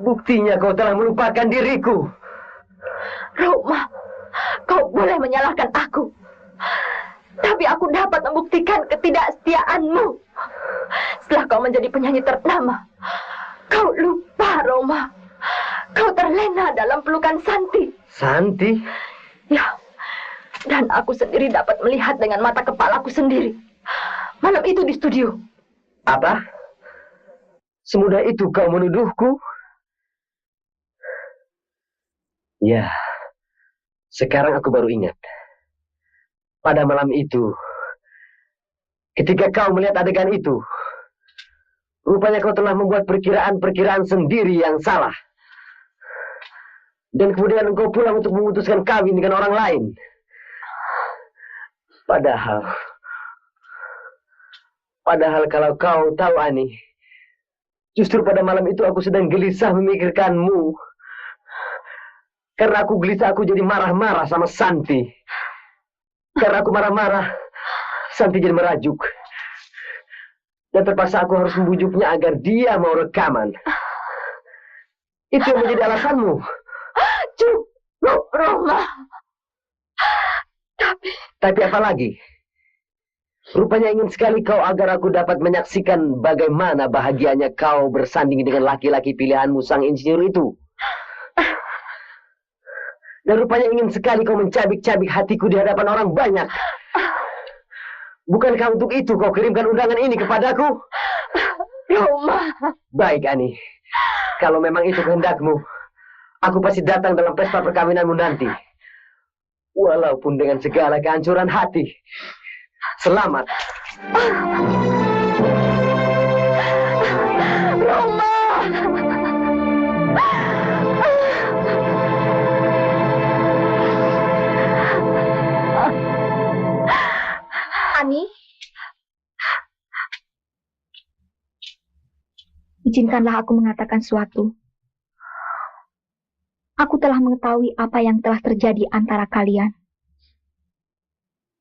Buktinya kau telah melupakan diriku. Roma, kau boleh menyalahkan aku. Tapi aku dapat membuktikan ketidaksetiaanmu. Setelah kau menjadi penyanyi ternama, kau lupa, Roma. Kau terlena dalam pelukan Santi. Santi? Ya, dan aku sendiri dapat melihat dengan mata kepalaku sendiri. Malam itu di studio. Apa? Semudah itu kau menuduhku? Ya, sekarang aku baru ingat. Pada malam itu, ketika kau melihat adegan itu, rupanya kau telah membuat perkiraan-perkiraan sendiri yang salah. Dan kemudian engkau pulang untuk memutuskan kawin dengan orang lain. Padahal kalau kau tahu, Ani, justru pada malam itu aku sedang gelisah memikirkanmu. Karena aku gelisah, aku jadi marah-marah sama Santi. Karena aku marah-marah, Santi jadi merajuk. Dan terpaksa aku harus membujuknya agar dia mau rekaman. Itu yang menjadi alasanmu. Cukup, Roma. Tapi apa lagi? Rupanya ingin sekali kau agar aku dapat menyaksikan bagaimana bahagianya kau bersanding dengan laki-laki pilihanmu, sang insinyur itu. Dan rupanya ingin sekali kau mencabik-cabik hatiku di hadapan orang banyak. Bukankah untuk itu kau kirimkan undangan ini kepadaku? Roma. Baik, Ani. Kalau memang itu kehendakmu, aku pasti datang dalam pesta perkawinanmu nanti. Walaupun dengan segala kehancuran hati. Selamat. Roma. Ani, izinkanlah aku mengatakan sesuatu. Aku telah mengetahui apa yang telah terjadi antara kalian.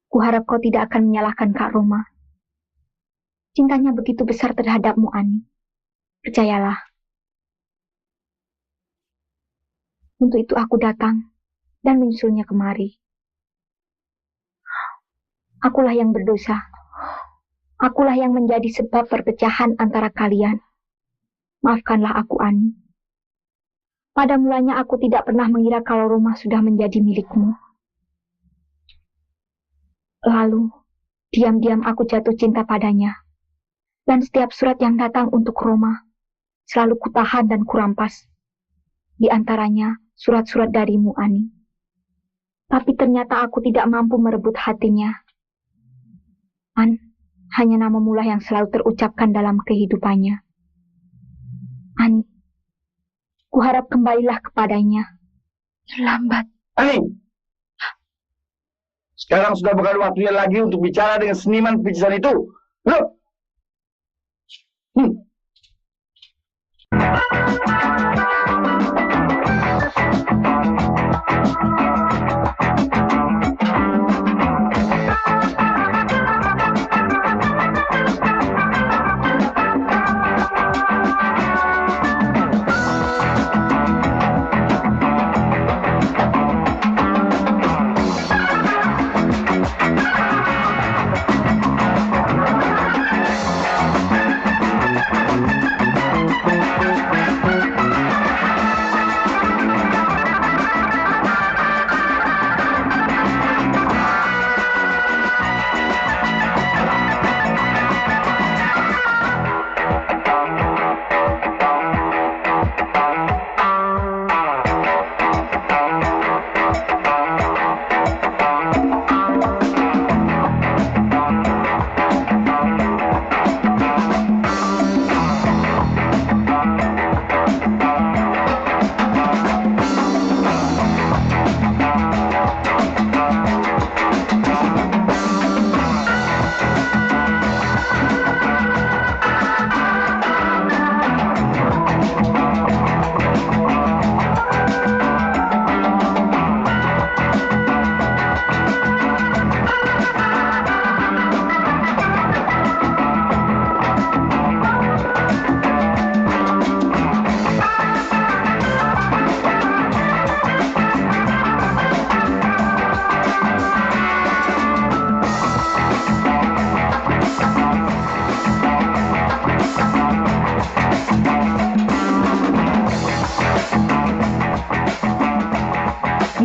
Kuharap kau tidak akan menyalahkan Kak Roma. Cintanya begitu besar terhadapmu, Ani. Percayalah. Untuk itu aku datang dan menyusulnya kemari. Akulah yang berdosa. Akulah yang menjadi sebab perpecahan antara kalian. Maafkanlah aku, Ani. Pada mulanya aku tidak pernah mengira kalau Roma sudah menjadi milikmu. Lalu, diam-diam aku jatuh cinta padanya. Dan setiap surat yang datang untuk Roma, selalu kutahan dan kurampas. Di antaranya, surat-surat darimu, Ani. Tapi ternyata aku tidak mampu merebut hatinya. Hanya namamu lah yang selalu terucapkan dalam kehidupannya. Ani, kuharap kembalilah kepadanya. Terlambat. Ani, sekarang sudah bukan waktunya lagi untuk bicara dengan seniman picisan itu. Loh.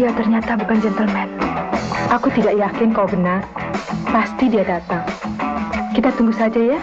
Dia ternyata bukan gentleman. Aku tidak yakin kau benar. Pasti dia datang. Kita tunggu saja ya.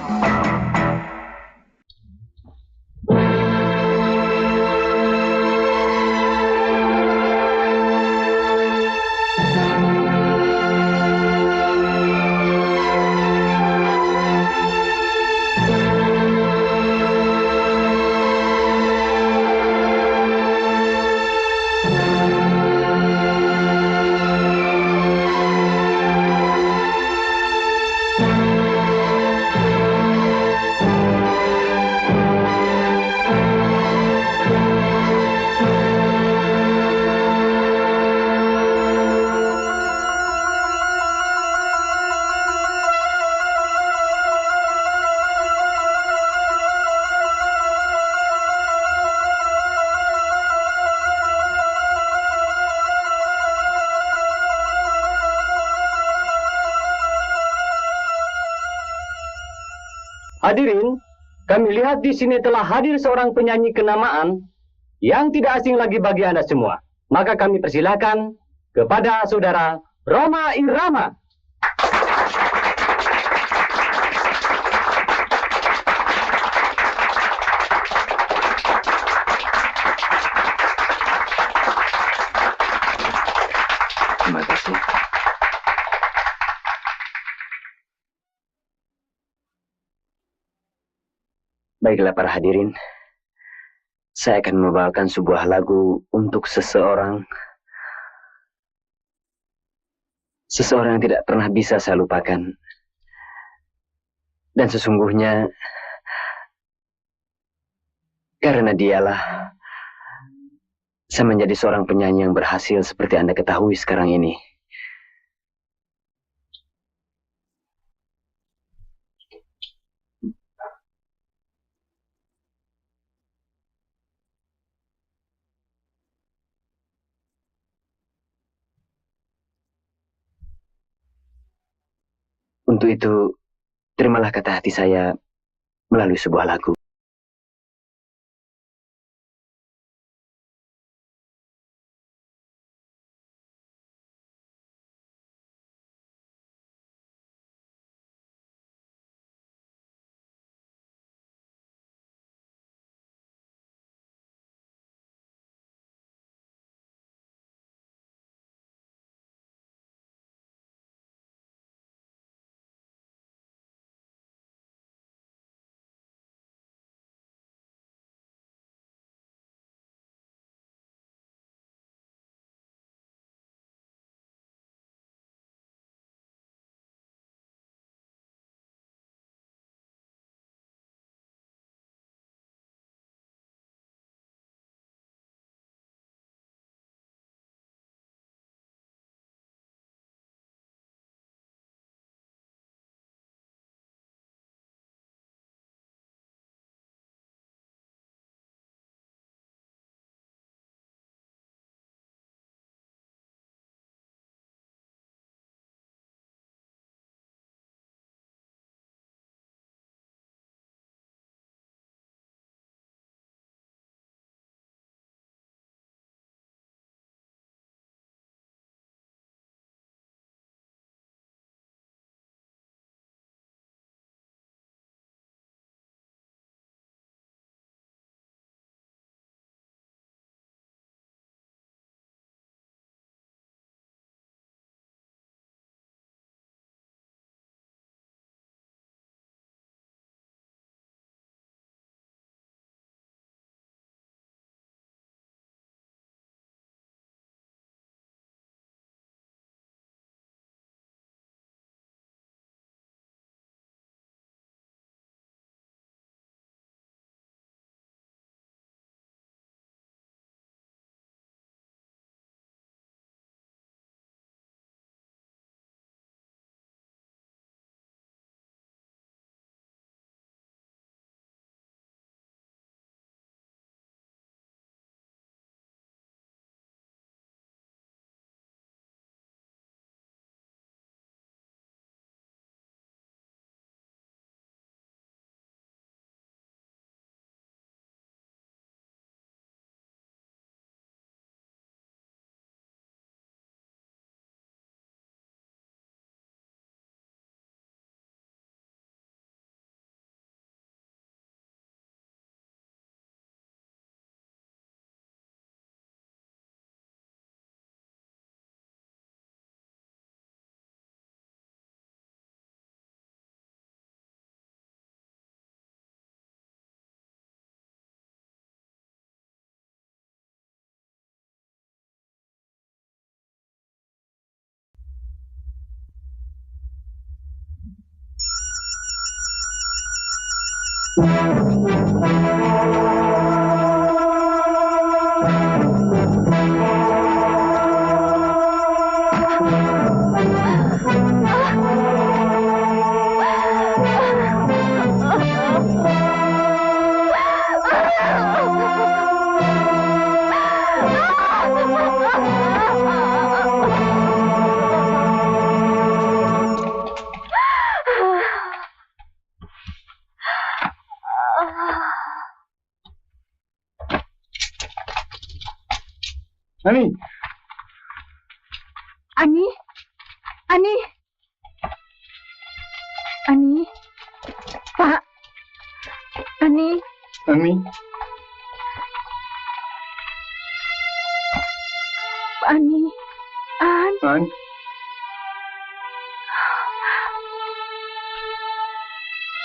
Hadirin, kami lihat di sini telah hadir seorang penyanyi kenamaan yang tidak asing lagi bagi Anda semua. Maka kami persilakan kepada saudara Rhoma Irama. Terima kasih. Baiklah para hadirin, saya akan membawakan sebuah lagu untuk seseorang yang tidak pernah bisa saya lupakan. Dan sesungguhnya karena dialah saya menjadi seorang penyanyi yang berhasil seperti Anda ketahui sekarang ini. Untuk itu, terimalah kata hati saya melalui sebuah lagu. Ani. Ani. Ani. Ani. Pak. Ani. Ani. Ani. An.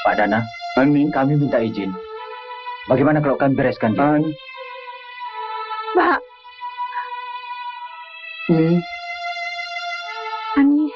Pak Dana, Ani. kami minta izin. Bagaimana kalau kami bereskan dia? An. Pak. Ani. Ani.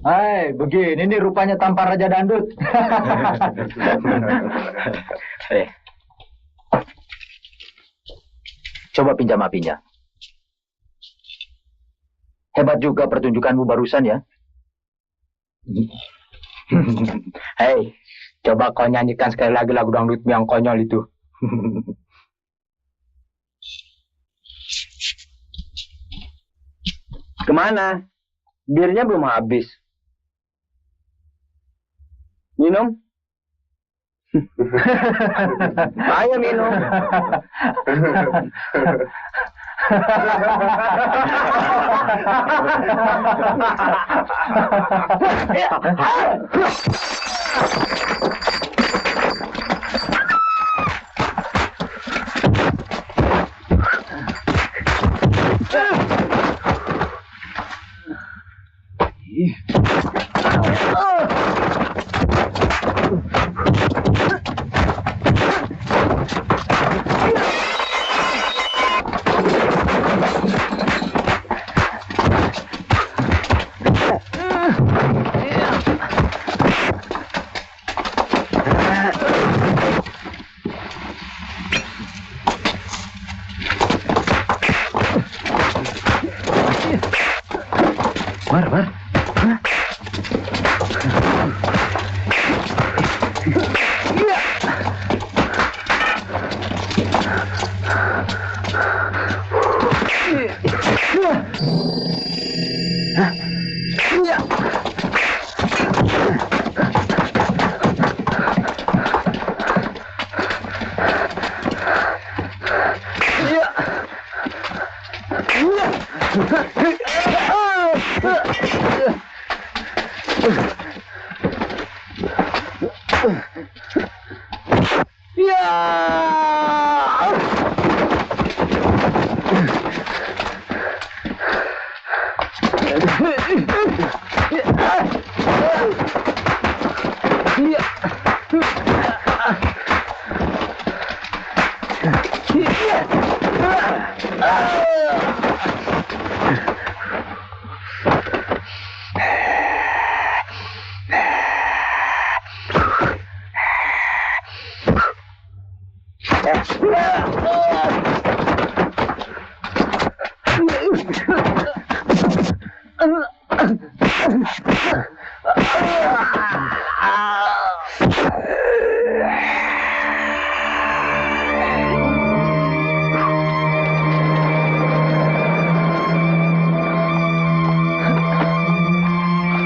Hai, begini nih rupanya tampar Raja Dangdut. Coba pinjam apinya. Hebat juga pertunjukanmu barusan ya. Hei, coba kau nyanyikan sekali lagi lagu dangdutmu yang konyol itu. Kemana? Birnya belum habis. Minum? Ayo minum.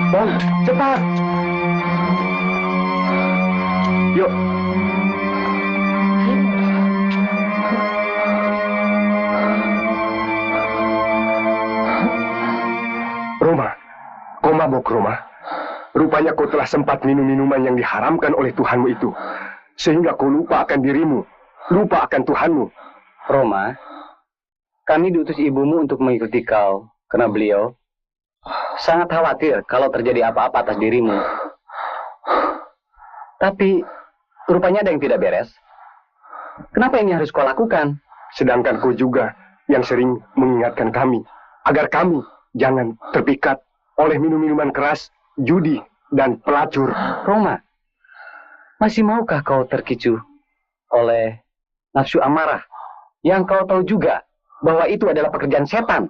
Bang, cepat. Yuk. Roma, kau mabuk, Roma. Rupanya kau telah sempat minum minuman yang diharamkan oleh Tuhanmu itu. Sehingga kau lupa akan dirimu, lupa akan Tuhanmu. Roma, kami diutus ibumu untuk mengikuti kau, karena beliau sangat khawatir kalau terjadi apa-apa atas dirimu. Tapi, rupanya ada yang tidak beres. Kenapa ini harus kau lakukan? Sedangkan kau juga yang sering mengingatkan kami, agar kami jangan terpikat oleh minum-minuman keras, judi, dan pelacur. Roma, masih maukah kau terkicu oleh nafsu amarah yang kau tahu juga bahwa itu adalah pekerjaan setan?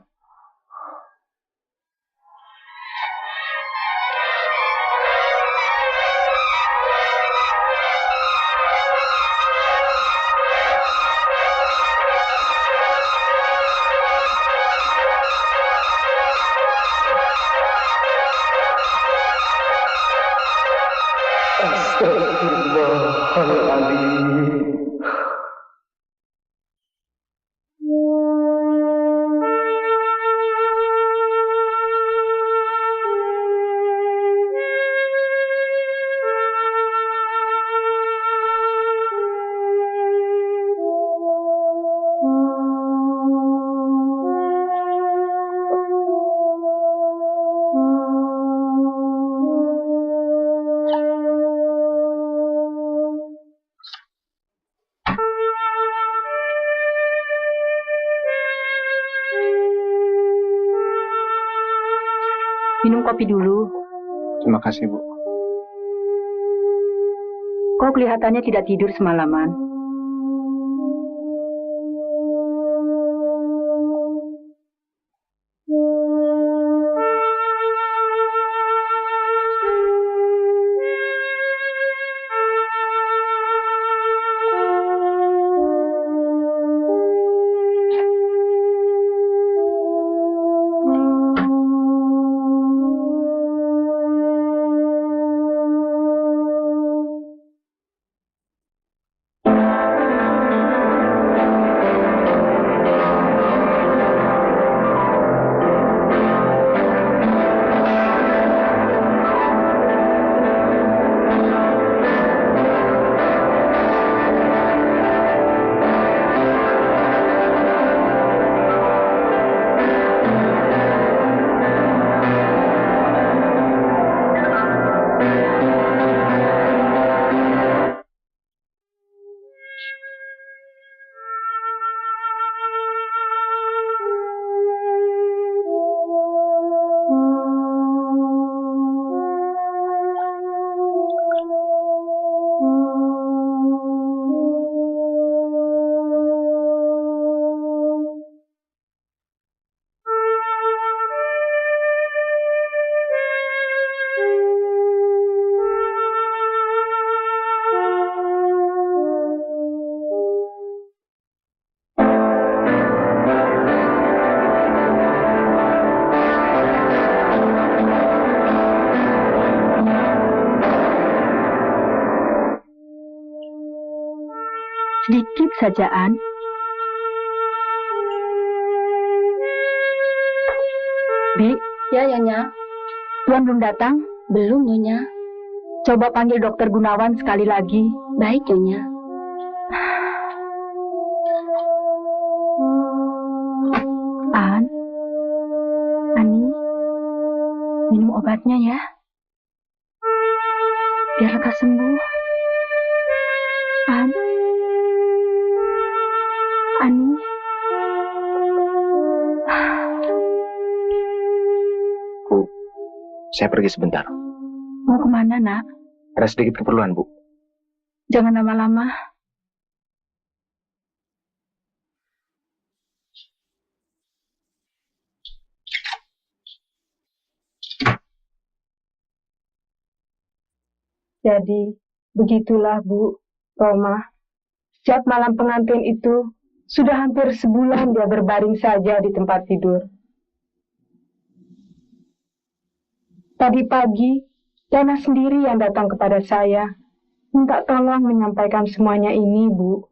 Minum kopi dulu. Terima kasih, Bu. Kau kelihatannya tidak tidur semalaman. Sedikit saja, An. Bi. Ya, Nyonya. Tuan belum datang? Belum, Nyonya. Coba panggil Dokter Gunawan sekali lagi. Baik, Nyonya. An. Ani. Minum obatnya ya. Biar lekas sembuh. An. Ani. Bu, saya pergi sebentar. Mau kemana, Nak? Ada sedikit keperluan, Bu. Jangan lama-lama. Jadi, begitulah Bu, Roma. Setiap malam pengantin itu, sudah hampir sebulan dia berbaring saja di tempat tidur. Tadi pagi, Dana sendiri yang datang kepada saya, minta tolong menyampaikan semuanya ini, Bu.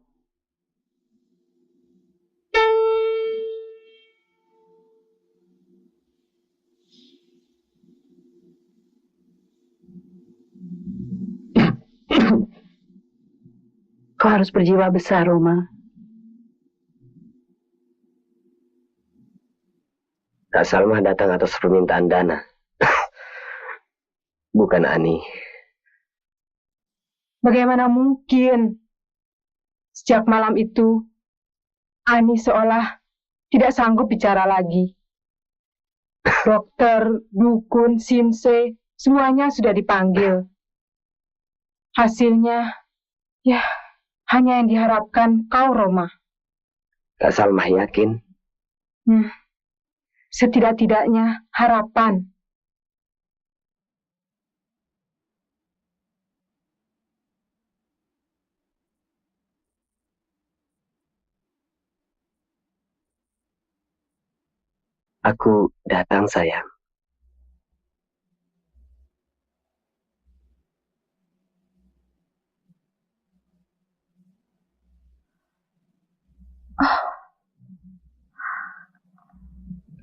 Kau harus berjiwa besar, Roma. Kak Salma datang atas permintaan Dana. Bukan Ani. Bagaimana mungkin? Sejak malam itu, Ani seolah tidak sanggup bicara lagi. Dokter, dukun, sinse, semuanya sudah dipanggil. Hasilnya, ya, hanya yang diharapkan kau, Roma. Kak Salma yakin? Setidak-tidaknya harapan. Aku datang, sayang.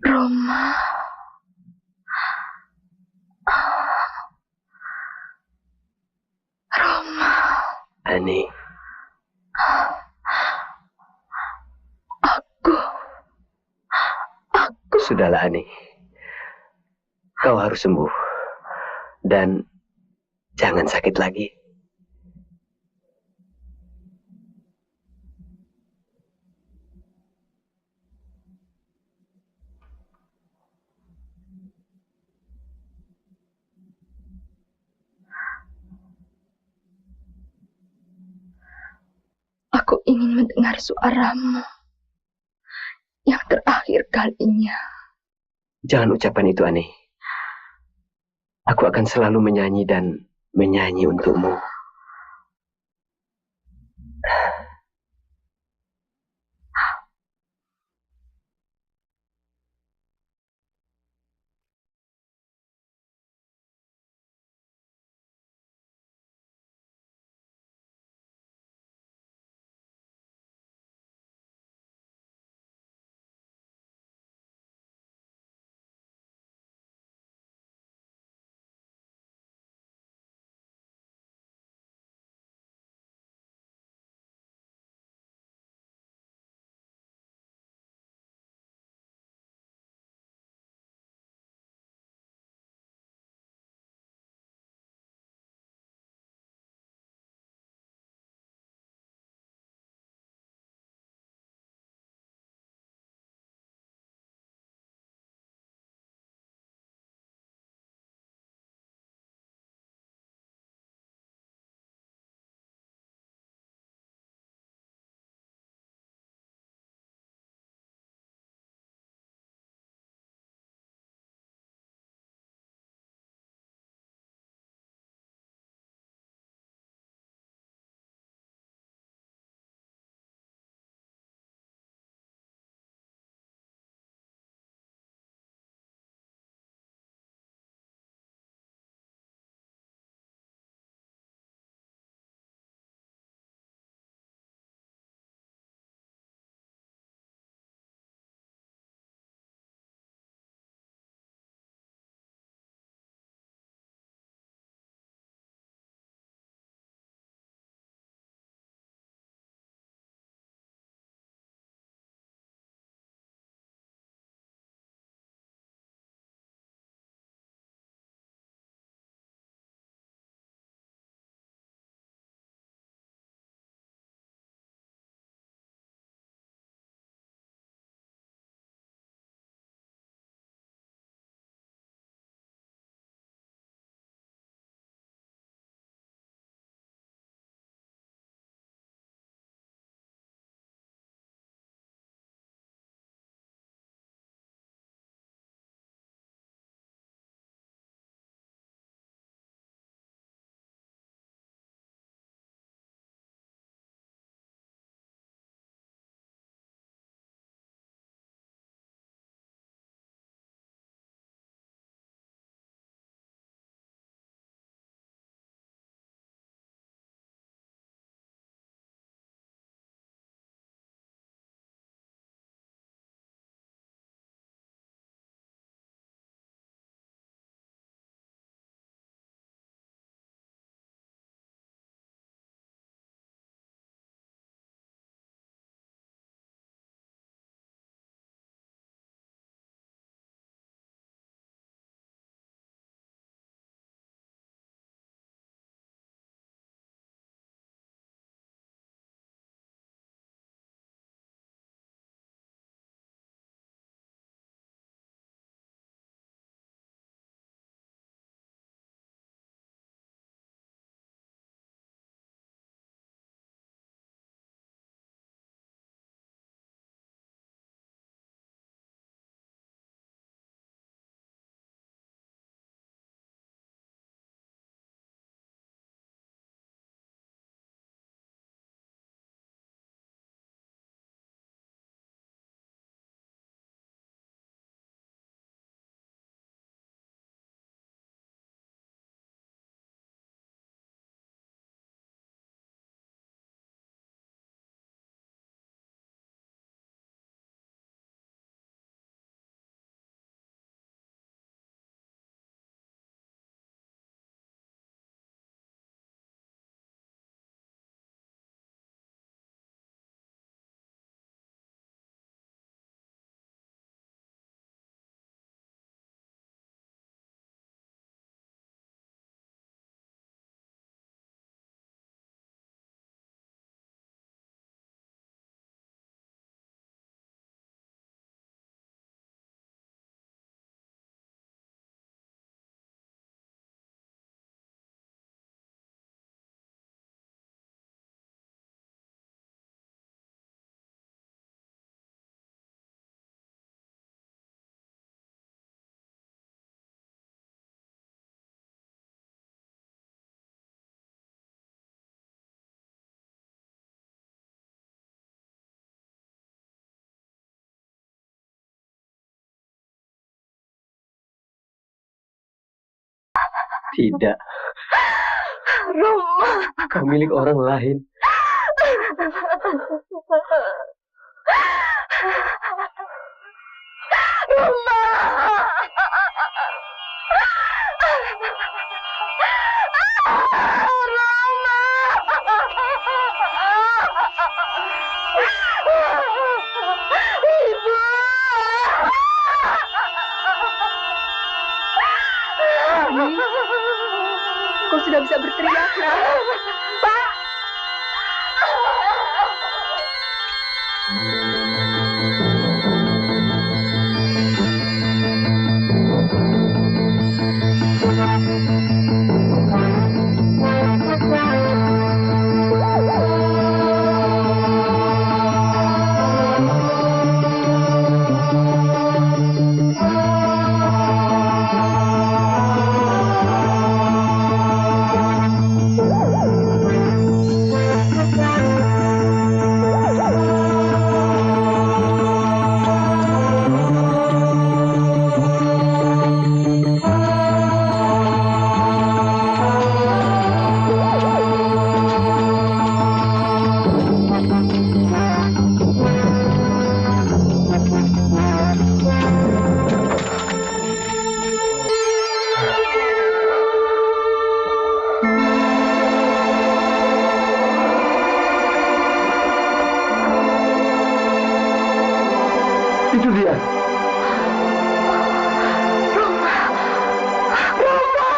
Roma. Roma. Ani. Aku. Sudahlah, Ani. Kau harus sembuh. Dan jangan sakit lagi. Aku ingin mendengar suaramu yang terakhir kalinya. Jangan ucapkan itu, Ani. Aku akan selalu menyanyi dan menyanyi untukmu. Tidak. Roma. Kau milik orang lain. Roma. Kau sudah bisa berteriak, nak. Pak! Itu dia. Roma. Roma.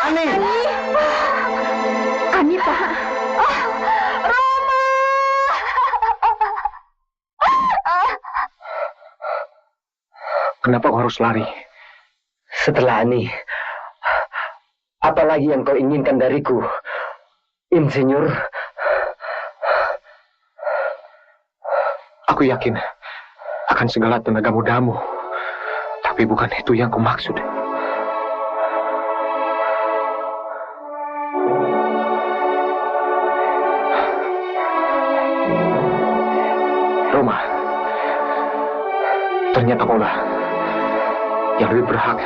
Ani. Ani, Pak. Roma. Kenapa kau harus lari? Setelah Ani, apa lagi yang kau inginkan dariku, Insinyur? Aku yakin akan segala tenaga mudamu, tapi bukan itu yang kumaksud. Roma, ternyata kaulah yang lebih berhak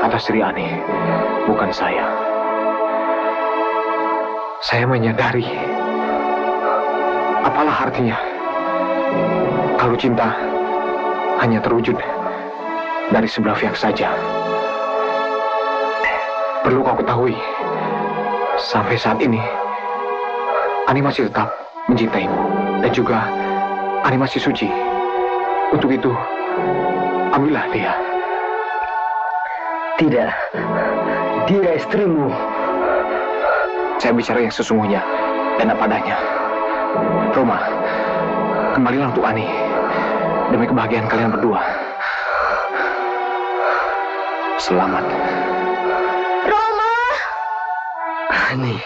atas Sri Ani, bukan saya. Saya menyadari apalah artinya kalau cinta hanya terwujud dari sebelah pihak saja. Perlu kau ketahui, sampai saat ini Ani masih tetap mencintaimu, dan juga Ani masih suci. Untuk itu, ambillah dia. Tidak, dia istrimu. Saya bicara yang sesungguhnya dan apa adanya. Roma, kembalilah untuk Ani, demi kebahagiaan kalian berdua. Selamat. Roma. Ani.